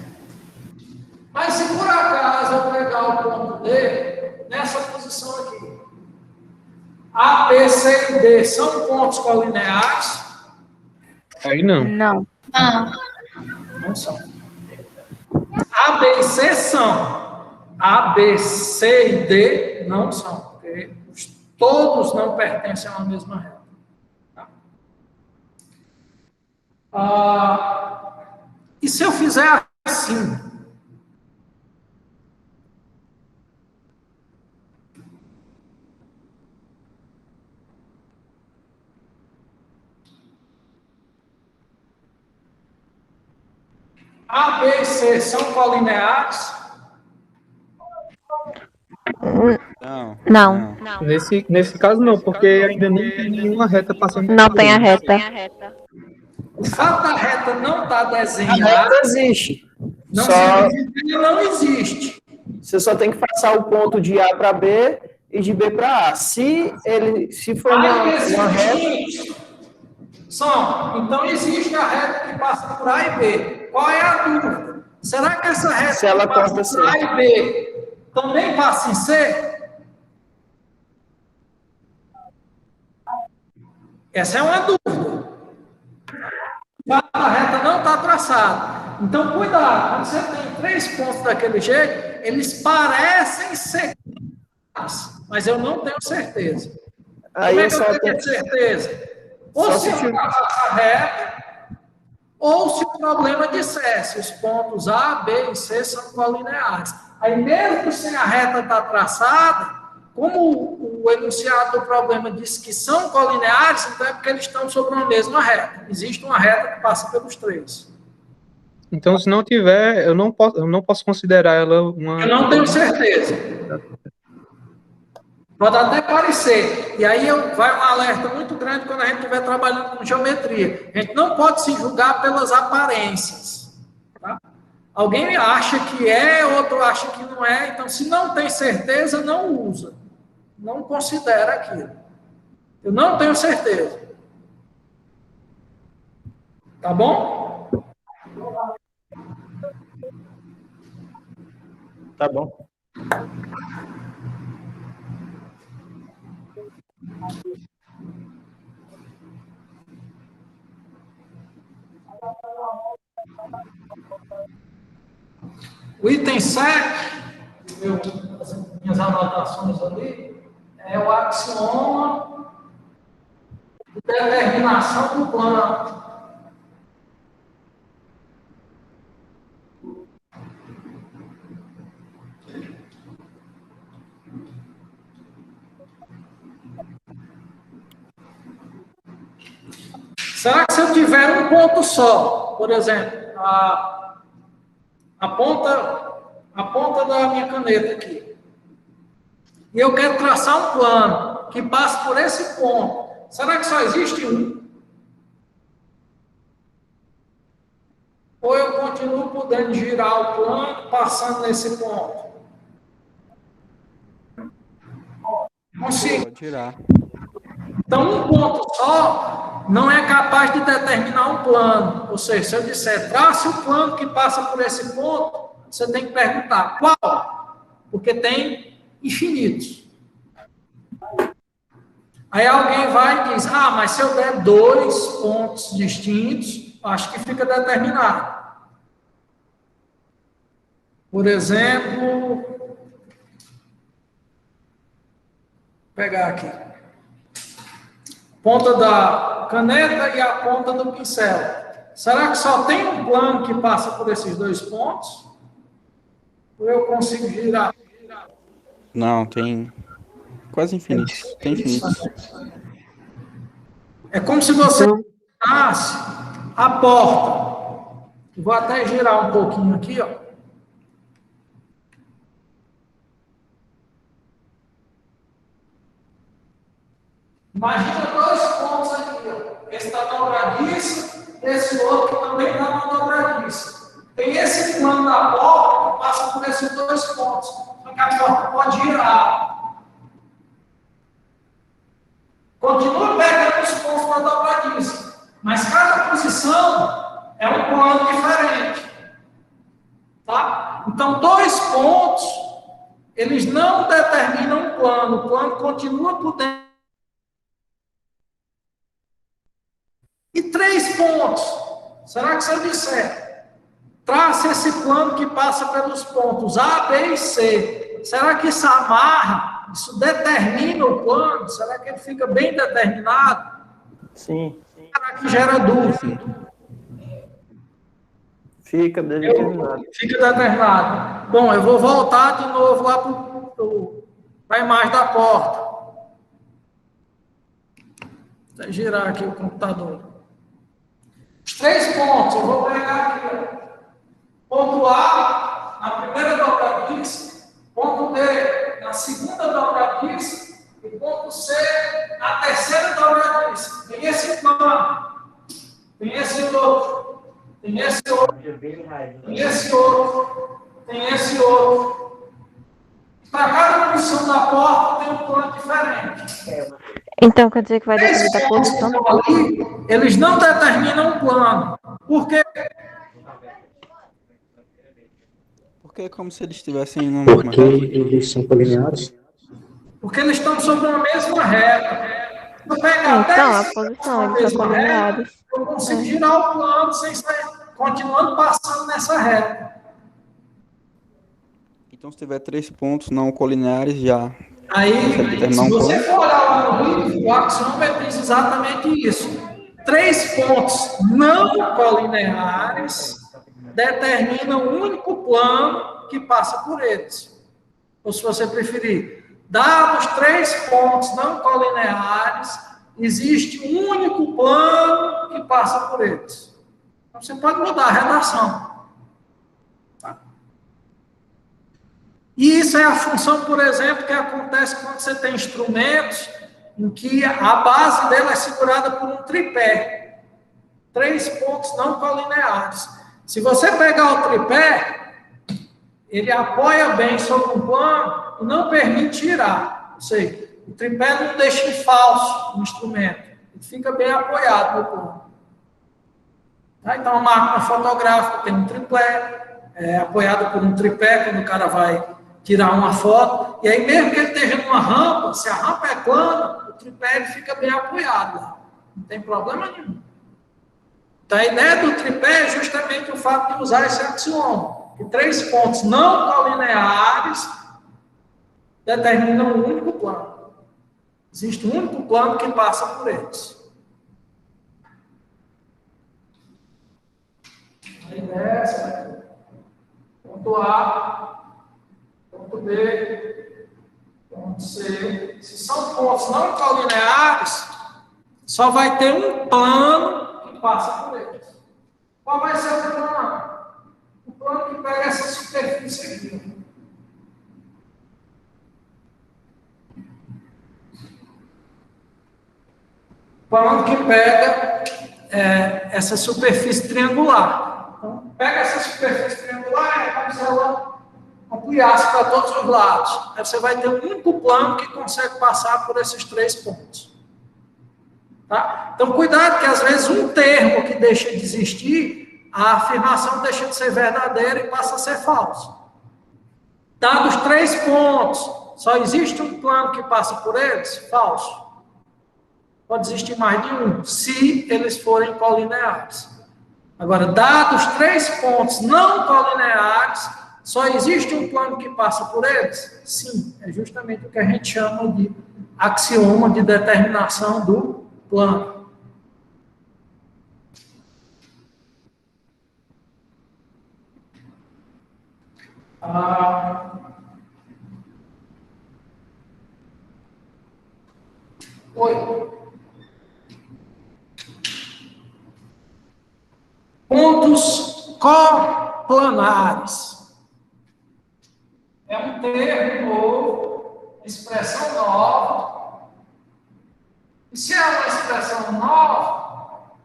Speaker 1: Mas se por acaso eu pegar o ponto D, nessa posição aqui, A, B, C e D são pontos colineares?
Speaker 2: Aí não.
Speaker 7: Não.
Speaker 1: Não são. A, B e C são. A, B, C e D não são, porque todos não pertencem a uma mesma reta. Tá? E se eu fizer assim? A, B e C são colineares?
Speaker 4: Não.
Speaker 2: Nesse caso, não, porque ainda não tem nenhuma reta passando.
Speaker 4: Não tem a reta.
Speaker 1: O fato da reta não estar
Speaker 5: A
Speaker 1: desenhada
Speaker 5: reta existe.
Speaker 1: não
Speaker 5: Só,
Speaker 1: significa que ela não existe.
Speaker 5: você só tem que passar o ponto de A para B e de B para A. Se for uma reta,
Speaker 1: Então existe a reta que passa por A e B. Qual é a dúvida? Será que essa reta
Speaker 5: Se ela
Speaker 1: que passa
Speaker 5: corta
Speaker 1: por A
Speaker 5: C.
Speaker 1: e B também passa em C? Essa é uma dúvida. A reta não está traçada. Então, cuidado. Quando você tem 3 pontos daquele jeito, eles parecem ser, mas eu não tenho certeza.
Speaker 5: Aí
Speaker 1: Como é
Speaker 5: eu
Speaker 1: que eu
Speaker 5: só
Speaker 1: tenho
Speaker 5: tenho.
Speaker 1: certeza? Ou
Speaker 5: Só
Speaker 1: se
Speaker 5: se
Speaker 1: eu traçar a reta, ou se o problema dissesse os pontos A, B e C são colineares. Aí, mesmo sem a reta estar traçada, como o enunciado do problema diz que são colineares, então é porque eles estão sobre uma mesma reta. Existe uma reta que passa pelos 3.
Speaker 2: Então, se não tiver, eu não posso considerar ela uma.
Speaker 1: Eu não tenho certeza. Pode até parecer. E aí vai um alerta muito grande quando a gente estiver trabalhando com geometria. A gente não pode se julgar pelas aparências. Tá? Alguém acha que é, outro acha que não é. Então, se não tem certeza, não usa. Não considera aquilo. Eu não tenho certeza. Tá bom?
Speaker 5: Tá bom.
Speaker 1: O item 7, as minhas anotações ali, é o axioma de determinação do plano. Será que se eu tiver um ponto só, por exemplo, a ponta da minha caneta aqui, e eu quero traçar um plano que passe por esse ponto, será que só existe um? Ou eu continuo podendo girar o plano passando nesse ponto? Consigo.
Speaker 3: Pode tirar.
Speaker 1: Então, um ponto só não é capaz de determinar um plano. Ou seja, se eu disser, trace o plano que passa por esse ponto, você tem que perguntar qual? Porque tem infinitos. Aí alguém vai e diz, mas se eu der 2 pontos distintos, acho que fica determinado. Por exemplo, vou pegar aqui. Ponta da caneta e a ponta do pincel. Será que só tem um plano que passa por esses 2 pontos? Ou eu consigo girar?
Speaker 3: Não, tem quase infinitos. Tem infinitos.
Speaker 1: É como se você girasse a porta. Vou até girar um pouquinho aqui, ó. Imagina 2 pontos aqui, ó. Esse está dobradiço, esse outro que também está na dobradiça. Tem esse plano da porta que passa por esses 2 pontos. Só que a porta pode girar. Continua pegando os pontos da dobradiça. Mas cada posição é um plano diferente. Tá? Então, 2 pontos, eles não determinam um plano. O plano continua por dentro. E 3 pontos. Será que se eu disser, trace esse plano que passa pelos pontos A, B e C, será que isso amarra? Isso determina o plano? Será que ele fica bem determinado?
Speaker 5: Sim.
Speaker 1: Será que gera dúvida?
Speaker 5: Fica determinado.
Speaker 1: Fica determinado. Bom, eu vou voltar de novo lá para a imagem da porta. Vou girar aqui o computador. Os 3 pontos, eu vou pegar aqui, ó. Ponto A, na primeira dobradiça, ponto B, na segunda dobradiça, e ponto C, na terceira dobradiça. Tem esse plano, tem esse outro, tem esse outro, tem esse outro, tem esse outro. Para cada posição da porta tem um plano diferente.
Speaker 4: Então quer dizer que vai depender da posição?
Speaker 1: Ali, eles não determinam um plano. Por quê?
Speaker 3: Porque é como se eles estivessem numa mesma
Speaker 7: Porque
Speaker 3: reta.
Speaker 7: eles são colineares.
Speaker 1: Porque eles estão sobre uma mesma reta. Se eu pegar
Speaker 4: Então, a
Speaker 1: 10
Speaker 4: posição, eles
Speaker 1: mesma
Speaker 4: são colineares.
Speaker 1: reta, eu consigo girar o plano sem sair, continuando passando nessa reta.
Speaker 3: Então, se tiver 3 pontos não colineares, já
Speaker 1: Aí,
Speaker 3: consegue determinar
Speaker 1: se
Speaker 3: um
Speaker 1: você
Speaker 3: plano.
Speaker 1: for olhar lá no livro, o axiômetro diz exatamente isso. 3 pontos não colineares determinam um único plano que passa por eles. Ou, se você preferir, dados 3 pontos não colineares, existe um único plano que passa por eles. Então, você pode mudar a redação. E isso é a função, por exemplo, que acontece quando você tem instrumentos em que a base dela é segurada por um tripé. 3 pontos não colineares. Se você pegar o tripé, ele apoia bem sobre um plano e não permite girar. Ou seja, o tripé não deixa em falso o instrumento. Ele fica bem apoiado no plano. Tá? Então, a máquina fotográfica tem um tripé, apoiado por um tripé, quando o cara vai tirar uma foto, e aí mesmo que ele esteja numa rampa, se a rampa é plana, o tripé ele fica bem apoiado lá. Não tem problema nenhum. Então, a ideia do tripé é justamente o fato de usar esse axioma, que 3 pontos não colineares determinam um único plano. Existe um único plano que passa por eles. A ideia é essa. Ponto A, ponto B, ponto C. Se são pontos não colineares, só vai ter um plano passa por eles. Qual vai ser o plano? O plano que pega essa superfície aqui. O plano que pega essa superfície triangular. Então, pega essa superfície triangular e é como se ela ampliasse para todos os lados. Aí você vai ter um único plano que consegue passar por esses 3 pontos. Tá? Então, cuidado que às vezes um termo que deixa de existir, a afirmação deixa de ser verdadeira e passa a ser falsa. Dados 3 pontos, só existe um plano que passa por eles? Falso. Pode existir mais de um, se eles forem colineares. Agora, dados 3 pontos não colineares, só existe um plano que passa por eles? Sim, é justamente o que a gente chama de axioma de determinação do plano. Oi. Pontos coplanares. É um termo novo, expressão nova. E se é uma expressão nova,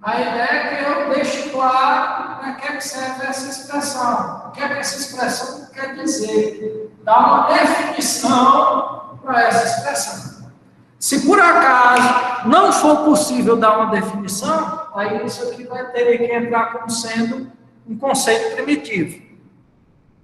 Speaker 1: a ideia é que eu deixe claro para que serve essa expressão. O que é que essa expressão quer dizer? Dá uma definição para essa expressão. Se por acaso não for possível dar uma definição, aí isso aqui vai ter que entrar como sendo um conceito primitivo.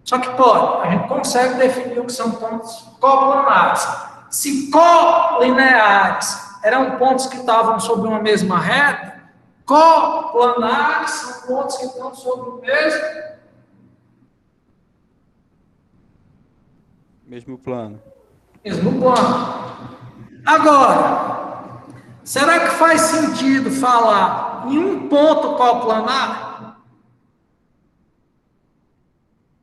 Speaker 1: Só que pode, a gente consegue definir o que são pontos coplanares. Se colineares eram pontos que estavam sobre uma mesma reta, coplanares são pontos que estão sobre o
Speaker 3: mesmo plano.
Speaker 1: Mesmo plano. Agora, será que faz sentido falar em um ponto coplanar?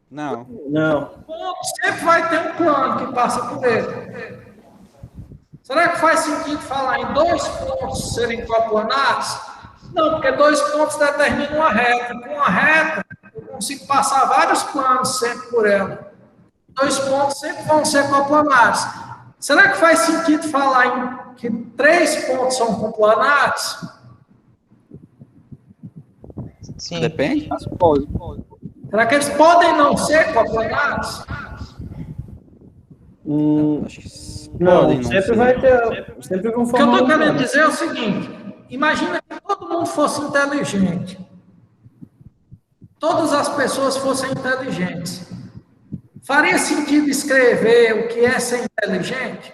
Speaker 3: Não.
Speaker 5: Não.
Speaker 1: O ponto sempre vai ter um plano que passa por ele. Será que faz sentido falar em 2 pontos serem coplanares? Não, porque 2 pontos determinam uma reta. Com uma reta, eu consigo passar vários planos sempre por ela. 2 pontos sempre vão ser coplanares. Será que faz sentido falar em que 3 pontos são coplanares?
Speaker 6: Sim.
Speaker 3: Depende?
Speaker 2: Pode.
Speaker 1: Será que eles podem não ser coplanares?
Speaker 3: Acho que
Speaker 5: Não,
Speaker 3: podem
Speaker 5: sempre
Speaker 3: ser.
Speaker 5: vai ter. Sempre vão
Speaker 1: O que eu
Speaker 5: formar
Speaker 1: estou
Speaker 5: um
Speaker 1: querendo
Speaker 5: plano.
Speaker 1: dizer é o seguinte: imagina que todo mundo fosse inteligente. Todas as pessoas fossem inteligentes. Faria sentido escrever o que é ser inteligente?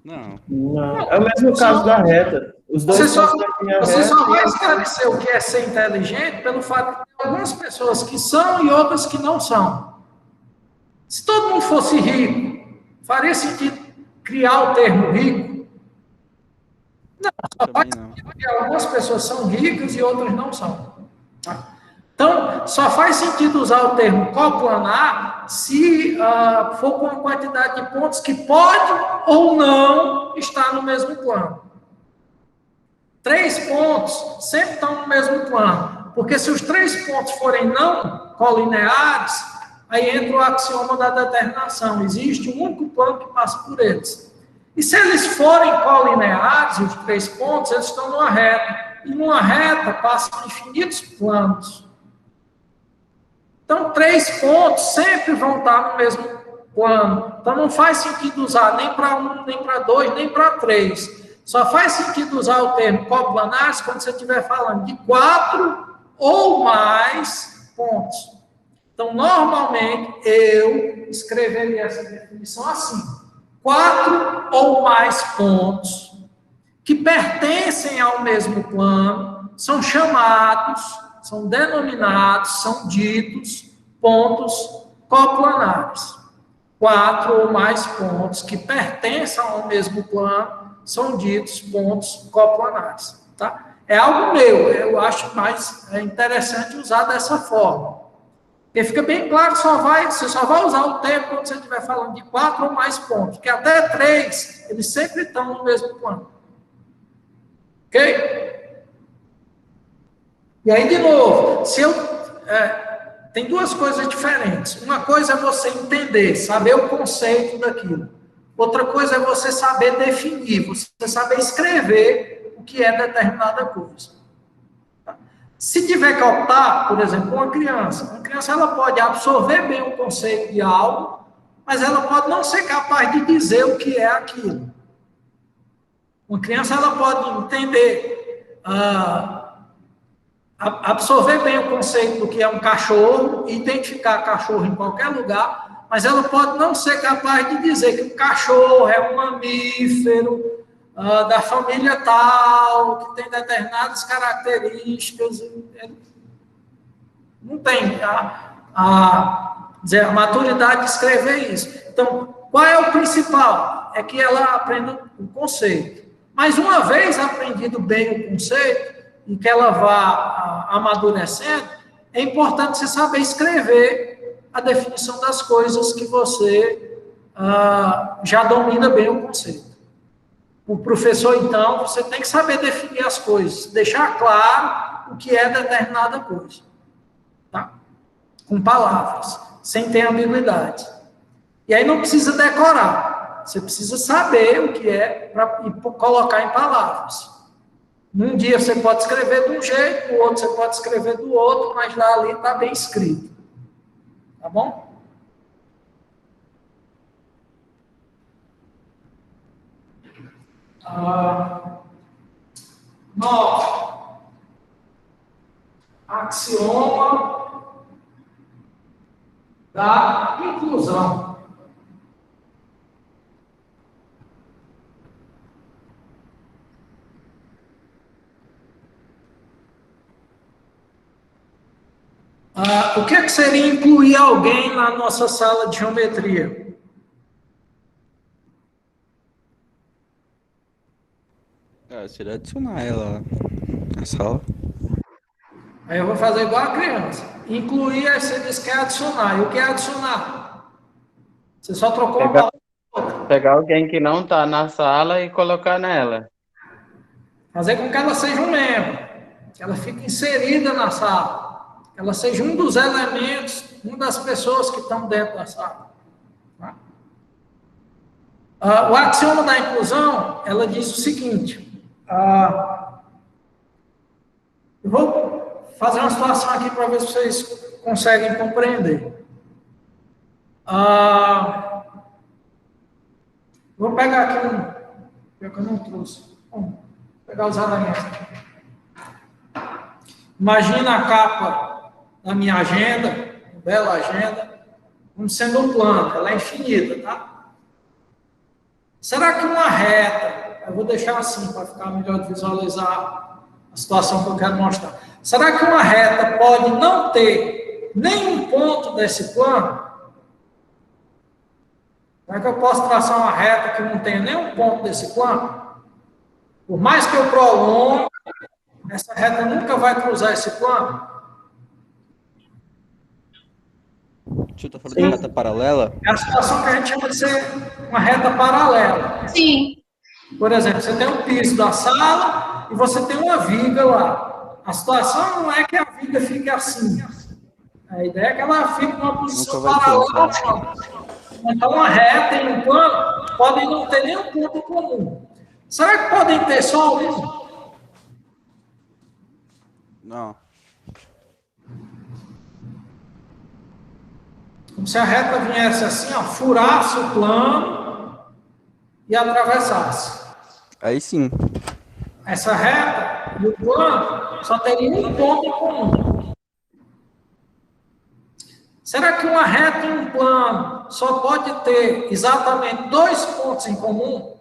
Speaker 3: Não.
Speaker 5: Não. É o mesmo caso da reta. Os dois
Speaker 1: Você só,
Speaker 5: pontos definem a
Speaker 1: você
Speaker 5: reta.
Speaker 1: só vai esclarecer o que é ser inteligente pelo fato de ter algumas pessoas que são e outras que não são. Se todo mundo fosse rico, faria sentido criar o termo rico? Não, só faz
Speaker 3: Também não.
Speaker 1: sentido que algumas pessoas são ricas e outras não são. Tá? Então, só faz sentido usar o termo coplanar se for com uma quantidade de pontos que pode ou não estar no mesmo plano. 3 pontos sempre estão no mesmo plano, porque se os 3 pontos forem não colineares, aí entra o axioma da determinação. Existe um único plano que passa por eles. E se eles forem colineares, os 3 pontos, eles estão numa reta. E numa reta passam infinitos planos. Então, 3 pontos sempre vão estar no mesmo plano. Então, não faz sentido usar nem para 1, nem para 2, nem para 3. Só faz sentido usar o termo coplanares quando você estiver falando de 4 ou mais pontos. Então, normalmente, eu escreveria essa definição assim: 4 ou mais pontos que pertencem ao mesmo plano são chamados, são denominados, são ditos pontos coplanares. 4 ou mais pontos que pertencem ao mesmo plano são ditos pontos coplanares. Tá? É algo meu, eu acho mais interessante usar dessa forma. Porque fica bem claro que você só vai usar o termo quando você estiver falando de 4 ou mais pontos, porque até 3, eles sempre estão no mesmo plano. Ok? E aí, de novo, tem duas coisas diferentes. Uma coisa é você entender, saber o conceito daquilo. Outra coisa é você saber definir, você saber escrever o que é determinada coisa. Se tiver que optar, por exemplo, uma criança ela pode absorver bem o conceito de algo, mas ela pode não ser capaz de dizer o que é aquilo. Uma criança ela pode entender, absorver bem o conceito do que é um cachorro, identificar cachorro em qualquer lugar, mas ela pode não ser capaz de dizer que o cachorro é um mamífero da família tal, que tem determinadas características. Não tem a maturidade de escrever isso. Então, qual é o principal? É que ela aprenda o conceito. Mas uma vez aprendido bem o conceito, e que ela vá amadurecendo, é importante você saber escrever a definição das coisas que você já domina bem o conceito. O professor, então, você tem que saber definir as coisas, deixar claro o que é determinada coisa. Tá? Com palavras, sem ter ambiguidade. E aí não precisa decorar, você precisa saber o que é e colocar em palavras. Num dia você pode escrever de um jeito, no outro você pode escrever do outro, mas lá ali está bem escrito. Tá bom? Axioma da inclusão. O que seria incluir alguém na nossa sala de geometria?
Speaker 3: Seria adicionar ela na sala.
Speaker 1: Aí eu vou fazer igual a criança. Incluir, aí você diz que é adicionar. E o que é adicionar? Você só trocou uma palavra.
Speaker 6: Pegar alguém que não está na sala e colocar nela.
Speaker 1: Fazer com que ela seja um membro. Que ela fique inserida na sala. Que ela seja um dos elementos, uma das pessoas que estão dentro da sala. Tá? O axioma da inclusão, ela diz o seguinte. Eu vou fazer uma situação aqui para ver se vocês conseguem compreender. Vou pegar aqui que eu não trouxe. Vou pegar os elementos. Imagina a capa da minha agenda, uma bela agenda, como sendo um plano, ela é infinita, tá? Será que uma reta, eu vou deixar assim para ficar melhor de visualizar a situação que eu quero mostrar. Será que uma reta pode não ter nenhum ponto desse plano? Será que eu posso traçar uma reta que não tenha nenhum ponto desse plano? Por mais que eu prolongue, essa reta nunca vai cruzar esse plano?
Speaker 3: Você está falando de reta paralela?
Speaker 1: É a situação que a gente chama de ser uma reta paralela.
Speaker 7: Sim.
Speaker 1: Por exemplo, você tem um piso da sala e você tem uma viga lá. A situação não é que a viga fique assim. A ideia é que ela fique numa posição paralela. Então, uma reta e um plano podem não ter nenhum ponto em comum. Será que podem ter só um?
Speaker 3: Não.
Speaker 1: Como se a reta viesse assim, ó, furasse o plano e atravessasse.
Speaker 3: Aí sim.
Speaker 1: Essa reta e o plano só teriam um ponto em comum. Será que uma reta e um plano só pode ter exatamente dois pontos em comum?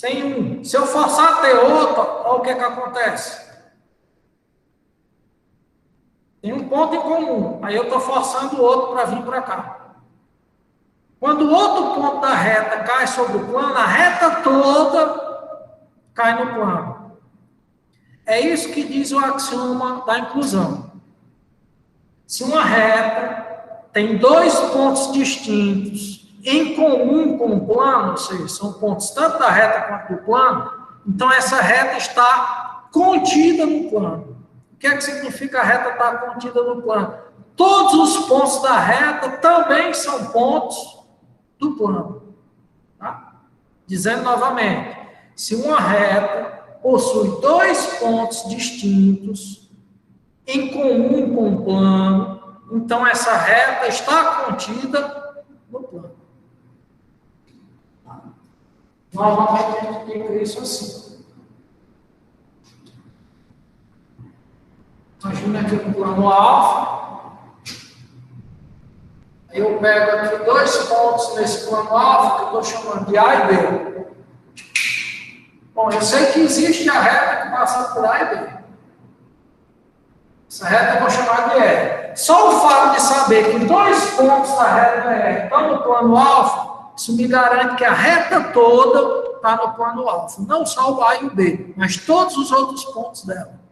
Speaker 1: Tem um. Se eu forçar a ter outro, olha o que acontece. Tem um ponto em comum. Aí eu estou forçando o outro para vir para cá. Quando o outro ponto da reta cai sobre o plano, a reta toda cai no plano. É isso que diz o axioma da inclusão. Se uma reta tem dois pontos distintos em comum com o plano, ou seja, são pontos tanto da reta quanto do plano, Então, essa reta está contida no plano. O que é que significa a reta estar contida no plano? Todos os pontos da reta também são pontos do plano. Tá? Dizendo novamente, se uma reta possui dois pontos distintos em comum com o plano, então essa reta está contida no plano. Normalmente a gente tem isso assim. Imagina aqui no plano alfa. Aí eu pego aqui dois pontos nesse plano alfa, que eu estou chamando de A e B. Bom, eu sei que existe a reta que passa por A e B. Essa reta eu vou chamar de E. Só o fato de saber que dois pontos da reta E estão no plano alfa, isso me garante que a reta toda está no plano alfa. Não só o A e o B, mas todos os outros pontos dela.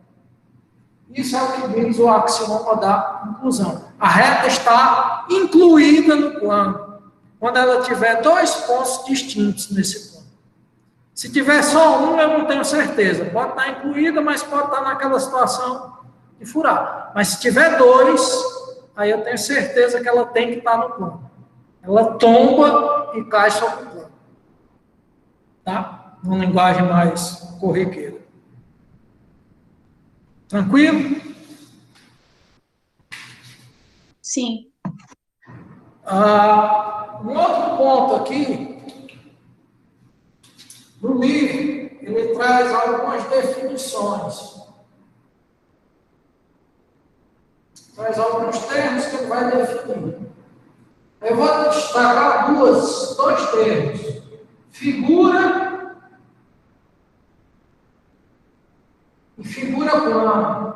Speaker 1: Isso é o que diz o axioma da inclusão. A reta está incluída no plano, quando ela tiver dois pontos distintos nesse plano. Se tiver só um, eu não tenho certeza. Pode estar incluída, mas pode estar naquela situação de furar. Mas se tiver dois, aí eu tenho certeza que ela tem que estar no plano. Ela tomba e cai sobre o plano. Tá? Uma linguagem mais corriqueira. Tranquilo?
Speaker 7: Sim.
Speaker 1: Um outro ponto aqui, no livro, ele traz algumas definições. Traz alguns termos que ele vai definir. Eu vou destacar dois termos. Figura e figura plana.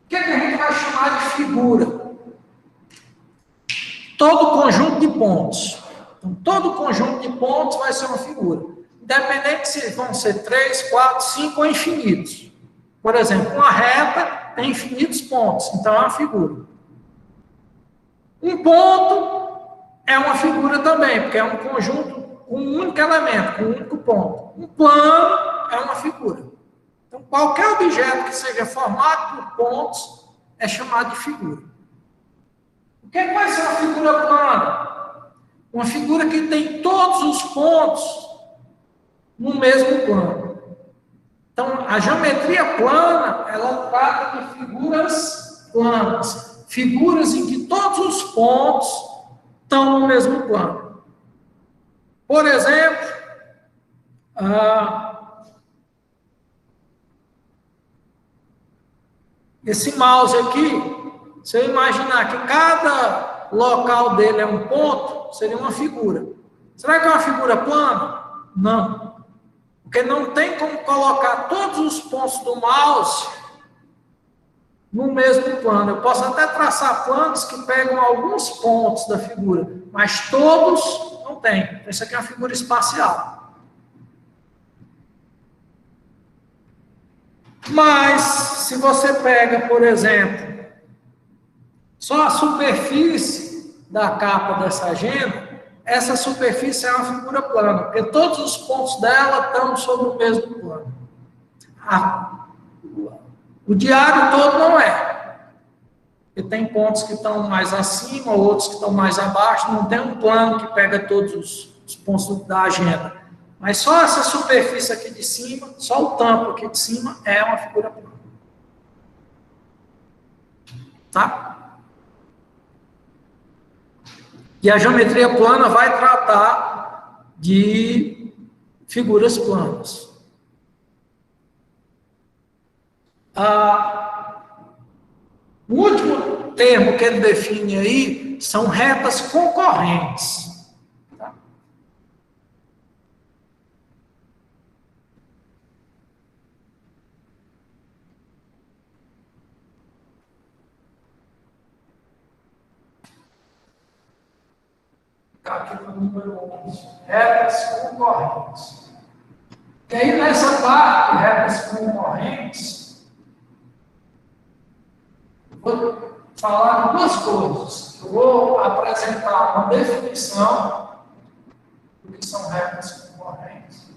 Speaker 1: O que é que a gente vai chamar de figura? Todo conjunto de pontos. Então, todo conjunto de pontos vai ser uma figura. Independente se vão ser 3, 4, 5 ou infinitos. Por exemplo, uma reta tem infinitos pontos, então é uma figura. Um ponto é uma figura também, porque é um conjunto com um único elemento, com um único ponto. Um plano é uma figura. Então, qualquer objeto que seja formado por pontos é chamado de figura. O que vai ser uma figura plana? Uma figura que tem todos os pontos no mesmo plano. Então, a geometria plana, ela trata de figuras planas. Figuras em que todos os pontos estão no mesmo plano. Por exemplo, esse mouse aqui, se eu imaginar que cada local dele é um ponto, seria uma figura. Será que é uma figura plana? Não. Porque não tem como colocar todos os pontos do mouse no mesmo plano. Eu posso até traçar planos que pegam alguns pontos da figura, mas todos não tem. Isso aqui é uma figura espacial. Mas, se você pega, por exemplo, só a superfície da capa dessa agenda, essa superfície é uma figura plana, porque todos os pontos dela estão sobre o mesmo plano. O diário todo não é. Porque tem pontos que estão mais acima, outros que estão mais abaixo, não tem um plano que pega todos os pontos da agenda. Mas só essa superfície aqui de cima, só o tampo aqui de cima é uma figura plana. Tá? E a geometria plana vai tratar de figuras planas. O último termo que ele define aí são retas concorrentes. Tá? Aqui no número 11, retas concorrentes. E aí, nessa parte, retas concorrentes, vou falar de duas coisas. Eu vou apresentar uma definição do que são retas concorrentes.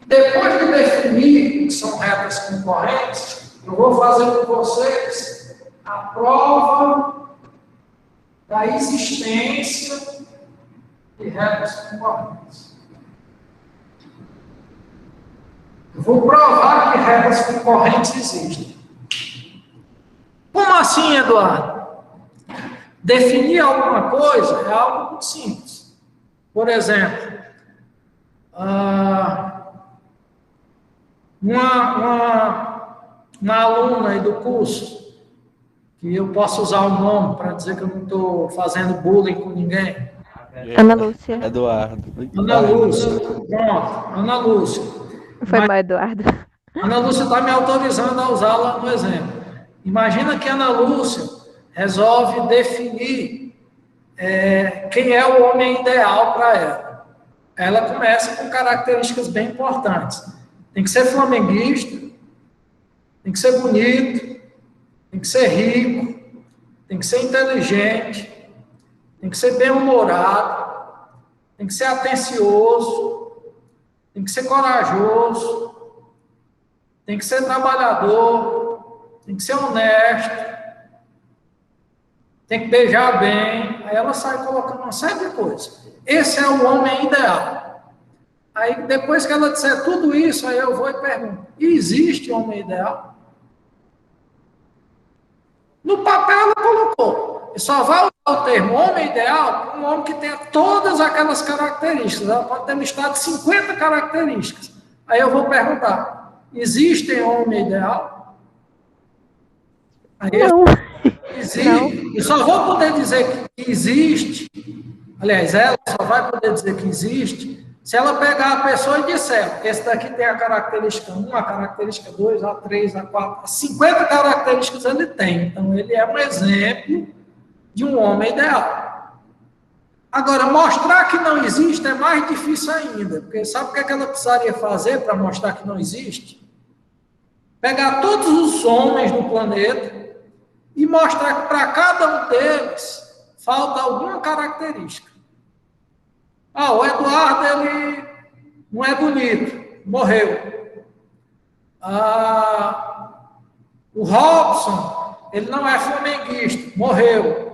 Speaker 1: Depois de definir o que são retas concorrentes, eu vou fazer com vocês a prova da existência de retas concorrentes. Eu vou provar que retas concorrentes existem. Como assim, Eduardo? Definir alguma coisa é algo muito simples. Por exemplo, uma aluna aí do curso, que eu posso usar o nome para dizer que eu não estou fazendo bullying com ninguém.
Speaker 4: Ana Lúcia.
Speaker 3: Eduardo.
Speaker 1: Ana Lúcia. Pronto, Ana Lúcia.
Speaker 4: Foi mal, Eduardo.
Speaker 1: Ana Lúcia está me autorizando a usá-la no exemplo. Imagina que Ana Lúcia resolve definir quem é o homem ideal para ela. Ela começa com características bem importantes. Tem que ser flamenguista, tem que ser bonito, tem que ser rico, tem que ser inteligente, tem que ser bem-humorado, tem que ser atencioso, tem que ser corajoso, tem que ser trabalhador, tem que ser honesto, tem que beijar bem. Aí ela sai colocando uma série de coisas. Esse é o homem ideal. Aí depois que ela disser tudo isso, aí eu vou e pergunto: existe homem ideal? No papel ela colocou. E só vai usar o termo homem ideal para um homem que tenha todas aquelas características. Ela pode ter listado 50 características. Aí eu vou perguntar: existem homem ideal? Aí
Speaker 4: Não.
Speaker 1: existe.
Speaker 4: Não.
Speaker 1: Eu só vou poder dizer que existe. Aliás, ela só vai poder dizer que existe se ela pegar a pessoa e disser: esse daqui tem a característica 1, a característica 2, a 3, a 4, a 50 características ele tem. Então, ele é um exemplo de um homem ideal. Agora, mostrar que não existe é mais difícil ainda, porque sabe o que ela precisaria fazer para mostrar que não existe? Pegar todos os homens do planeta e mostrar que para cada um deles falta alguma característica. O Eduardo, ele não é bonito, morreu. O Robson, ele não é flamenguista, morreu.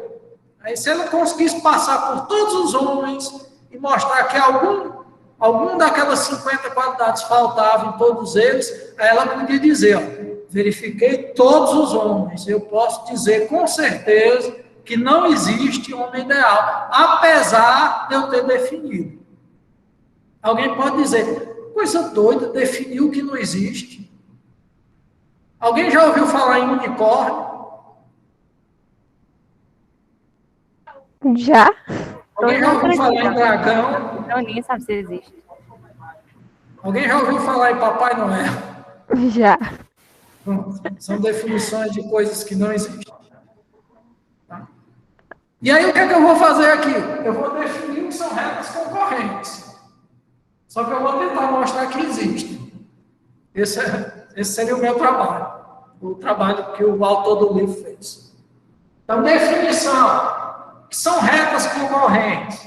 Speaker 1: Aí, se ele conseguisse passar por todos os homens e mostrar que algum daquelas 50 qualidades faltava em todos eles, aí ela podia dizer: verifiquei todos os homens, eu posso dizer com certeza que não existe homem ideal, apesar de eu ter definido. Alguém pode dizer: coisa doida, definiu que não existe. Alguém já ouviu falar em unicórnio?
Speaker 4: Já?
Speaker 1: Alguém já ouviu falar em dragão?
Speaker 8: Não, ninguém sabe se existe.
Speaker 1: Alguém já ouviu falar em Papai Noel?
Speaker 4: Já.
Speaker 1: São definições de coisas que não existem. Tá? E aí, o que é que eu vou fazer aqui? Eu vou definir o que são retas concorrentes. Só que eu vou tentar mostrar que existem. Esse seria o meu trabalho. O trabalho que o autor do livro fez. Então, definição. Que são retas concorrentes.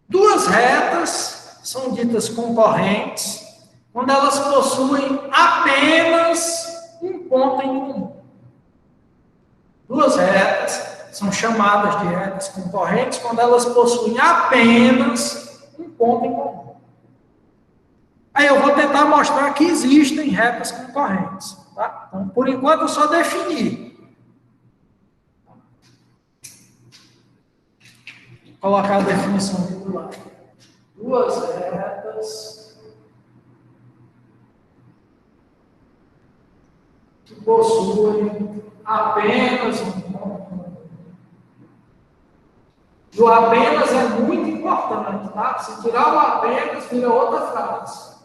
Speaker 1: Duas retas são ditas concorrentes quando elas possuem apenas um ponto em comum. Duas retas são chamadas de retas concorrentes quando elas possuem apenas um ponto em comum. Aí eu vou tentar mostrar que existem retas concorrentes. Tá? Então, por enquanto, eu só defini. Vou colocar a definição aqui do lado. Duas retas que possuem apenas um ponto comum. E o apenas é muito importante, tá? Se tirar o apenas, vira outra frase.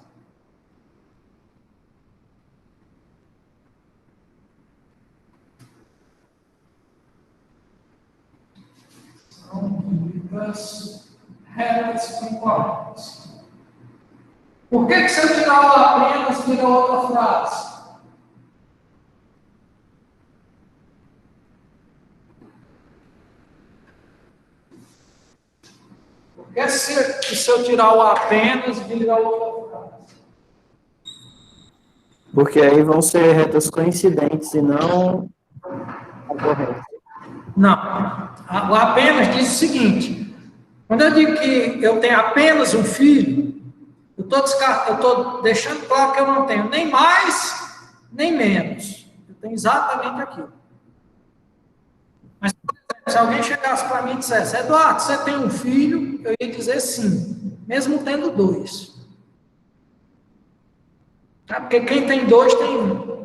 Speaker 1: São retas concorrentes. Por que se eu tirar o apenas, vira outra frase? Porque se eu tirar o apenas, vira outra frase.
Speaker 5: Porque aí vão ser retas coincidentes e não concorrentes.
Speaker 1: Não. O apenas diz o seguinte: quando eu digo que eu tenho apenas um filho, eu estou deixando claro que eu não tenho nem mais, nem menos. Eu tenho exatamente aquilo. Mas, se alguém chegasse para mim e dissesse, Eduardo, você tem um filho? Eu ia dizer sim, mesmo tendo 2. Porque quem tem 2 tem 1.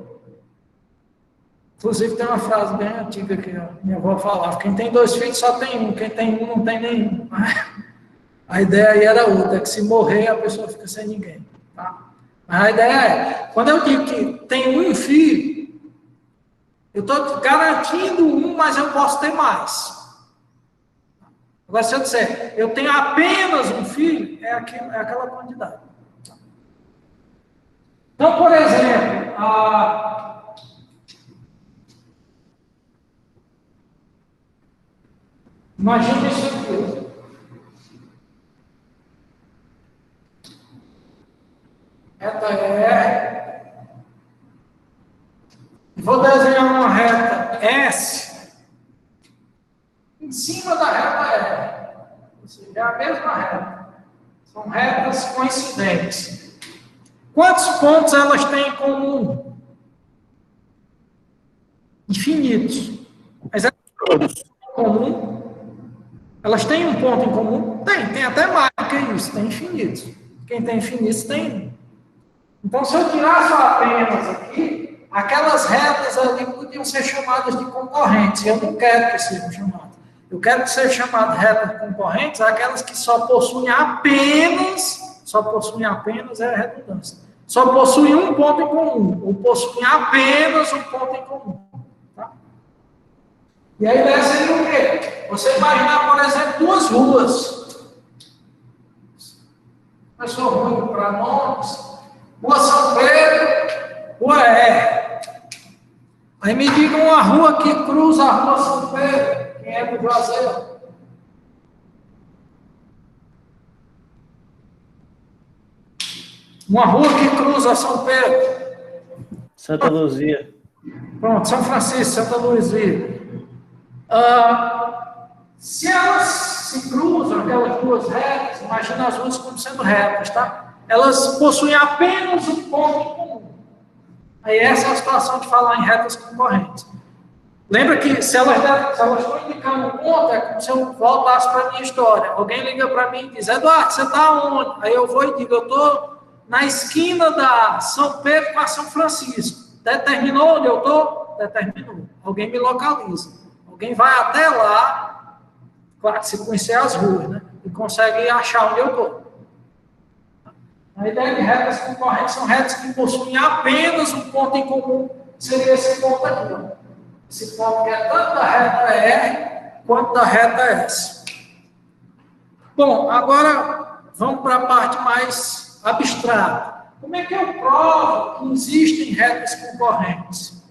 Speaker 1: Inclusive, tem uma frase bem antiga que a minha avó falava: quem tem 2 filhos só tem 1, quem tem 1 não tem nenhum. A ideia aí era outra, que se morrer a pessoa fica sem ninguém. Tá? Mas a ideia é, quando eu digo que tem um filho, eu estou garantindo 1, mas eu posso ter mais. Agora, se eu disser, eu tenho apenas um filho, é aquela quantidade. Então, por exemplo, imagina isso aqui. Reta R. Vou desenhar uma reta S em cima da reta R. Ou seja, é a mesma reta. São retas coincidentes. Quantos pontos elas têm em comum? Infinitos. Mas elas têm um ponto em comum? Elas têm um ponto em comum? Tem até mais do que isso, tem infinitos. Quem tem infinitos tem 1. Então, se eu tirasse apenas aqui, aquelas retas ali podiam ser chamadas de concorrentes. Eu não quero que sejam chamadas. Eu quero que sejam chamadas retas concorrentes aquelas que só possuem apenas é a redundância. Só possuem um ponto em comum, ou possuem apenas um ponto em comum. Tá? E aí deve ser o quê? Você imaginar, por exemplo, 2 ruas. Eu sou ruim para nomes. Rua São Pedro, Rua R. Aí me diga uma rua que cruza a Rua São Pedro. Quem é do Juazeiro? Uma rua que cruza São Pedro.
Speaker 5: Santa Luzia.
Speaker 1: Pronto, São Francisco, Santa Luzia. Se elas se cruzam, aquelas duas retas, imagina as duas como sendo retas, tá? Elas possuem apenas um ponto em comum. Aí essa é a situação de falar em retas concorrentes. Lembra que se elas estão indicando um ponto, é como se eu voltasse para a minha história. Alguém liga para mim e diz, Eduardo, você está onde? Aí eu vou e digo, eu estou na esquina da São Pedro com a São Francisco. Determinou onde eu estou? Determinou. Alguém me localiza. Alguém vai até lá, claro que se conhecer as ruas, né? E consegue achar onde eu estou. A ideia de retas concorrentes são retas que possuem apenas um ponto em comum, seria esse ponto aqui. Ó. Esse ponto que é tanto da reta R quanto da reta S. Bom, agora vamos para a parte mais abstrata. Como é que eu provo que existem retas concorrentes?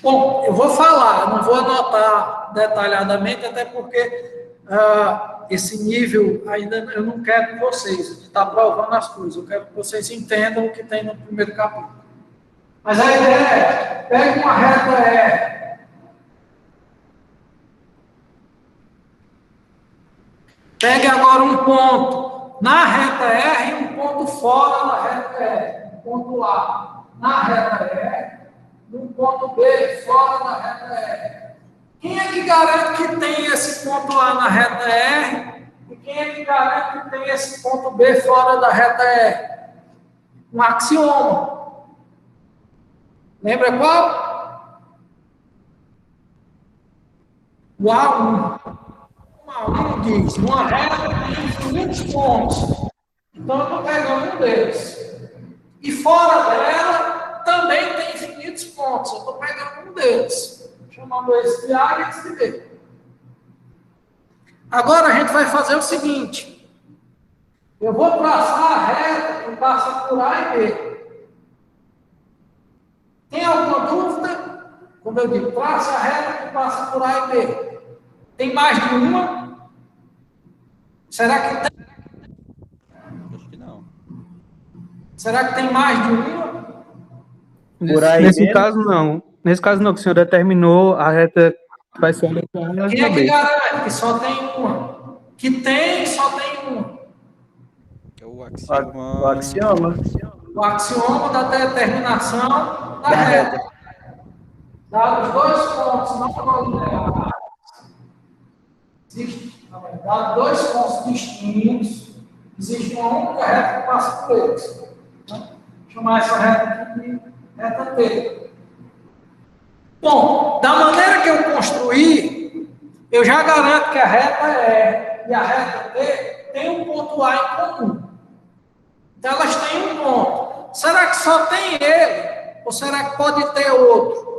Speaker 1: Bom, eu vou falar, não vou anotar detalhadamente, até porque esse nível ainda eu não quero que vocês, de estar provando as coisas, eu quero que vocês entendam o que tem no primeiro capítulo. Mas a ideia é, pega uma reta R, pegue agora um ponto na reta R e um ponto fora da reta R, um ponto A na reta R, um ponto B fora da reta R. Quem é que garante que tem esse ponto A na reta R? E quem é que garante que tem esse ponto B fora da reta R? Um axioma. Lembra qual? O A1. O A1 diz, uma reta tem infinitos pontos. Então, eu estou pegando um deles. E fora dela, também tem infinitos pontos. Eu estou pegando um deles. Chamando esse de A e esse de B. Agora, a gente vai fazer o seguinte. Eu vou traçar a reta que passa por A e B. Tem alguma dúvida? Quando eu digo traça a reta que passa por A e B, tem mais de uma? Será que tem?
Speaker 3: Acho que não.
Speaker 1: Será que tem mais de uma?
Speaker 5: Por aí
Speaker 2: Nesse
Speaker 5: mesmo?
Speaker 2: caso, não. Nesse caso, não, que o senhor determinou a reta que vai ser a letra A e a
Speaker 1: Quem é
Speaker 2: letra
Speaker 1: que
Speaker 2: B.
Speaker 1: garante que só tem uma? Que tem, só tem uma.
Speaker 3: É o
Speaker 5: O
Speaker 3: axioma.
Speaker 5: axioma
Speaker 1: O axioma da determinação da
Speaker 5: da
Speaker 1: reta.
Speaker 5: reta.
Speaker 1: Dados dois pontos não colineares, existe, na verdade, dois pontos distintos, existe uma única reta que passa por eles. Né? Vou chamar essa reta aqui de reta T. Bom, da maneira que eu construí, eu já garanto que a reta E e a reta T têm um ponto A em comum. Então elas têm um ponto. Será que só tem ele? Ou será que pode ter outro?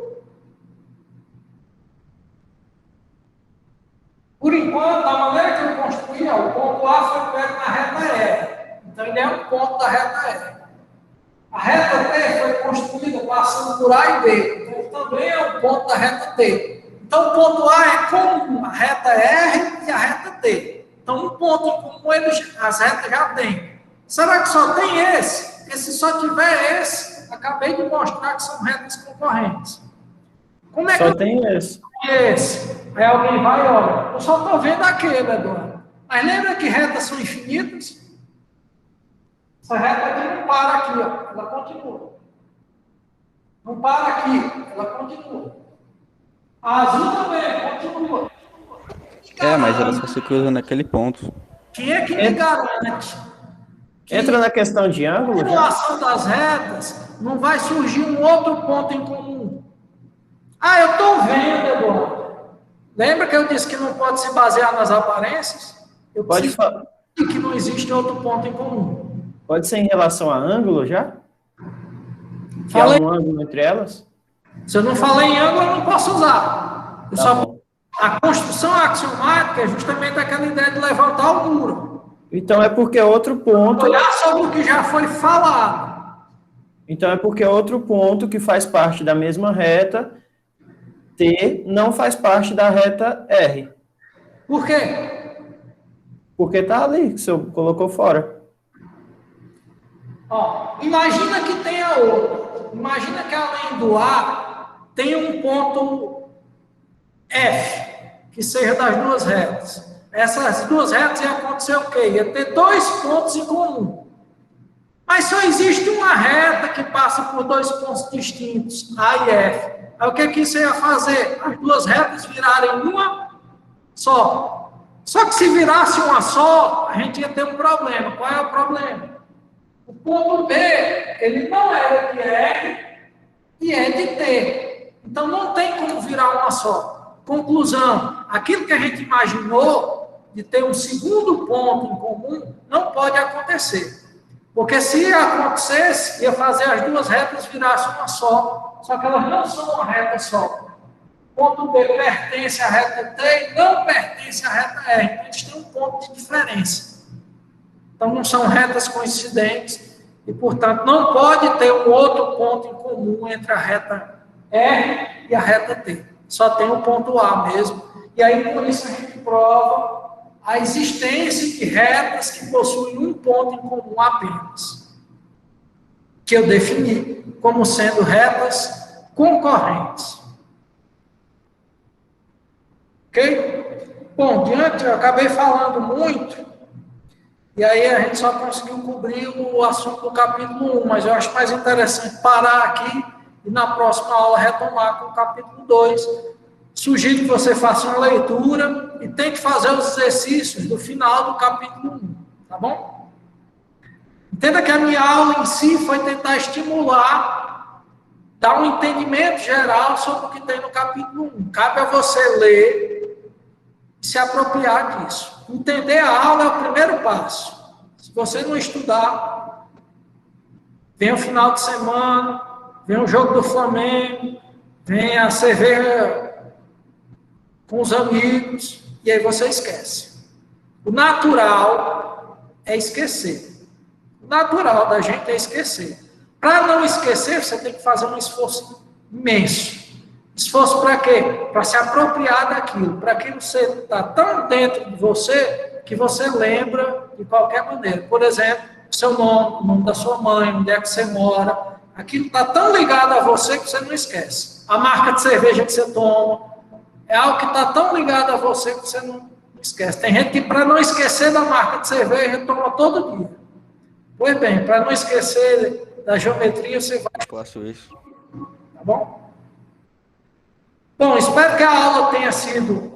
Speaker 1: Por enquanto, da maneira que eu construí, o ponto A foi pego na reta E. Então ele é um ponto da reta E. A reta T foi construída passando por A e B. Então ele também é um ponto da reta T. Então o ponto A é comum, a reta R e a reta T. Então um ponto em comum as retas já têm. Será que só tem esse? Porque se só tiver esse, acabei de mostrar que são retas concorrentes. Como é que
Speaker 5: Só
Speaker 1: eu
Speaker 5: tem esse.
Speaker 1: esse? Aí alguém vai, olha, eu só estou vendo aquele, Eduardo. Mas lembra que retas são infinitas? Essa reta aqui não para aqui, ó, ela continua. Não para aqui, ela continua. A azul também continua.
Speaker 3: Mas ela só se cruza naquele ponto.
Speaker 1: Quem é que me garante que
Speaker 5: Entra na questão de
Speaker 1: na
Speaker 5: ângulo, já?
Speaker 1: relação das retas não vai surgir um outro ponto em comum? Ah, eu estou vendo, Eduardo. Lembra que eu disse que não pode se basear nas aparências? Eu
Speaker 5: Pode,
Speaker 1: preciso de que não existe outro ponto em comum.
Speaker 5: pode ser em relação a ângulo, já? Que há
Speaker 1: Falei,
Speaker 5: um ângulo entre elas?
Speaker 1: se eu não falei em ângulo, eu não posso usar. Eu
Speaker 5: Tá
Speaker 1: só
Speaker 5: bom.
Speaker 1: A construção axiomática é justamente aquela ideia de levantar o muro.
Speaker 5: Então é porque outro ponto...
Speaker 1: Olhar sobre o que já foi falado.
Speaker 5: Então é porque outro ponto que faz parte da mesma reta, T, não faz parte da reta R.
Speaker 1: Por quê?
Speaker 5: Porque tá ali, que o senhor colocou fora.
Speaker 1: Ó, imagina que tenha outro. Imagina que além do A, tem um ponto F, que seja das duas retas. Essas duas retas ia acontecer o quê? Ia ter dois pontos em comum. Mas só existe uma reta que passa por dois pontos distintos, A e F. Aí o que isso ia fazer? As duas retas virarem uma só. Só que se virasse uma só, a gente ia ter um problema. Qual é o problema? O ponto B, ele não é de R e é de T. Então não tem como virar uma só. Conclusão, aquilo que a gente imaginou de ter um segundo ponto em comum não pode acontecer. Porque se acontecesse, ia fazer as duas retas virassem uma só que elas não são uma reta só. O ponto B pertence à reta T e não pertence à reta R. Então eles têm um ponto de diferença. Então não são retas coincidentes e, portanto, não pode ter um outro ponto em comum entre a reta R e a reta T. Só tem o ponto A mesmo. E aí, por isso, a gente prova a existência de retas que possuem um ponto em comum apenas, que eu defini como sendo retas concorrentes. Ok? Bom, diante, eu acabei falando muito, e aí a gente só conseguiu cobrir o assunto do capítulo 1, mas eu acho mais interessante parar aqui e na próxima aula retomar com o capítulo 2. Sugiro que você faça uma leitura e tente fazer os exercícios do final do capítulo 1, tá bom? Entenda que a minha aula em si foi tentar estimular, dar um entendimento geral sobre o que tem no capítulo 1. Cabe a você ler e se apropriar disso. Entender a aula é o primeiro passo. Se você não estudar, vem o final de semana, vem o jogo do Flamengo, vem a cerveja com os amigos, e aí você esquece. O natural é esquecer. O natural da gente é esquecer. Para não esquecer, você tem que fazer um esforço imenso. Esforço para quê? Para se apropriar daquilo, para aquilo estar tão dentro de você que você lembra de qualquer maneira. Por exemplo, seu nome, o nome da sua mãe, onde é que você mora. Aquilo está tão ligado a você que você não esquece. A marca de cerveja que você toma é algo que está tão ligado a você que você não esquece. Tem gente que, para não esquecer da marca de cerveja, toma todo dia. Pois bem, para não esquecer da geometria, você vai...
Speaker 3: Eu faço isso.
Speaker 1: Tá bom? Bom, espero que a aula tenha sido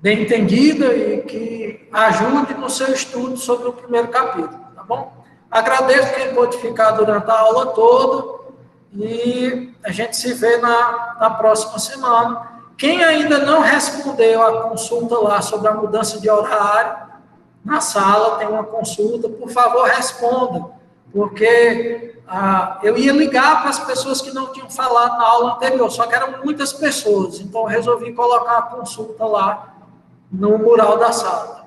Speaker 1: bem entendida e que ajude no seu estudo sobre o primeiro capítulo, tá bom? Agradeço quem pôde ficar durante a aula toda e a gente se vê na próxima semana. Quem ainda não respondeu a consulta lá sobre a mudança de horário, na sala tem uma consulta, por favor, responda, porque eu ia ligar para as pessoas que não tinham falado na aula anterior, só que eram muitas pessoas, então eu resolvi colocar a consulta lá no mural da sala,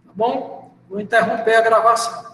Speaker 1: tá bom? Vou interromper a gravação.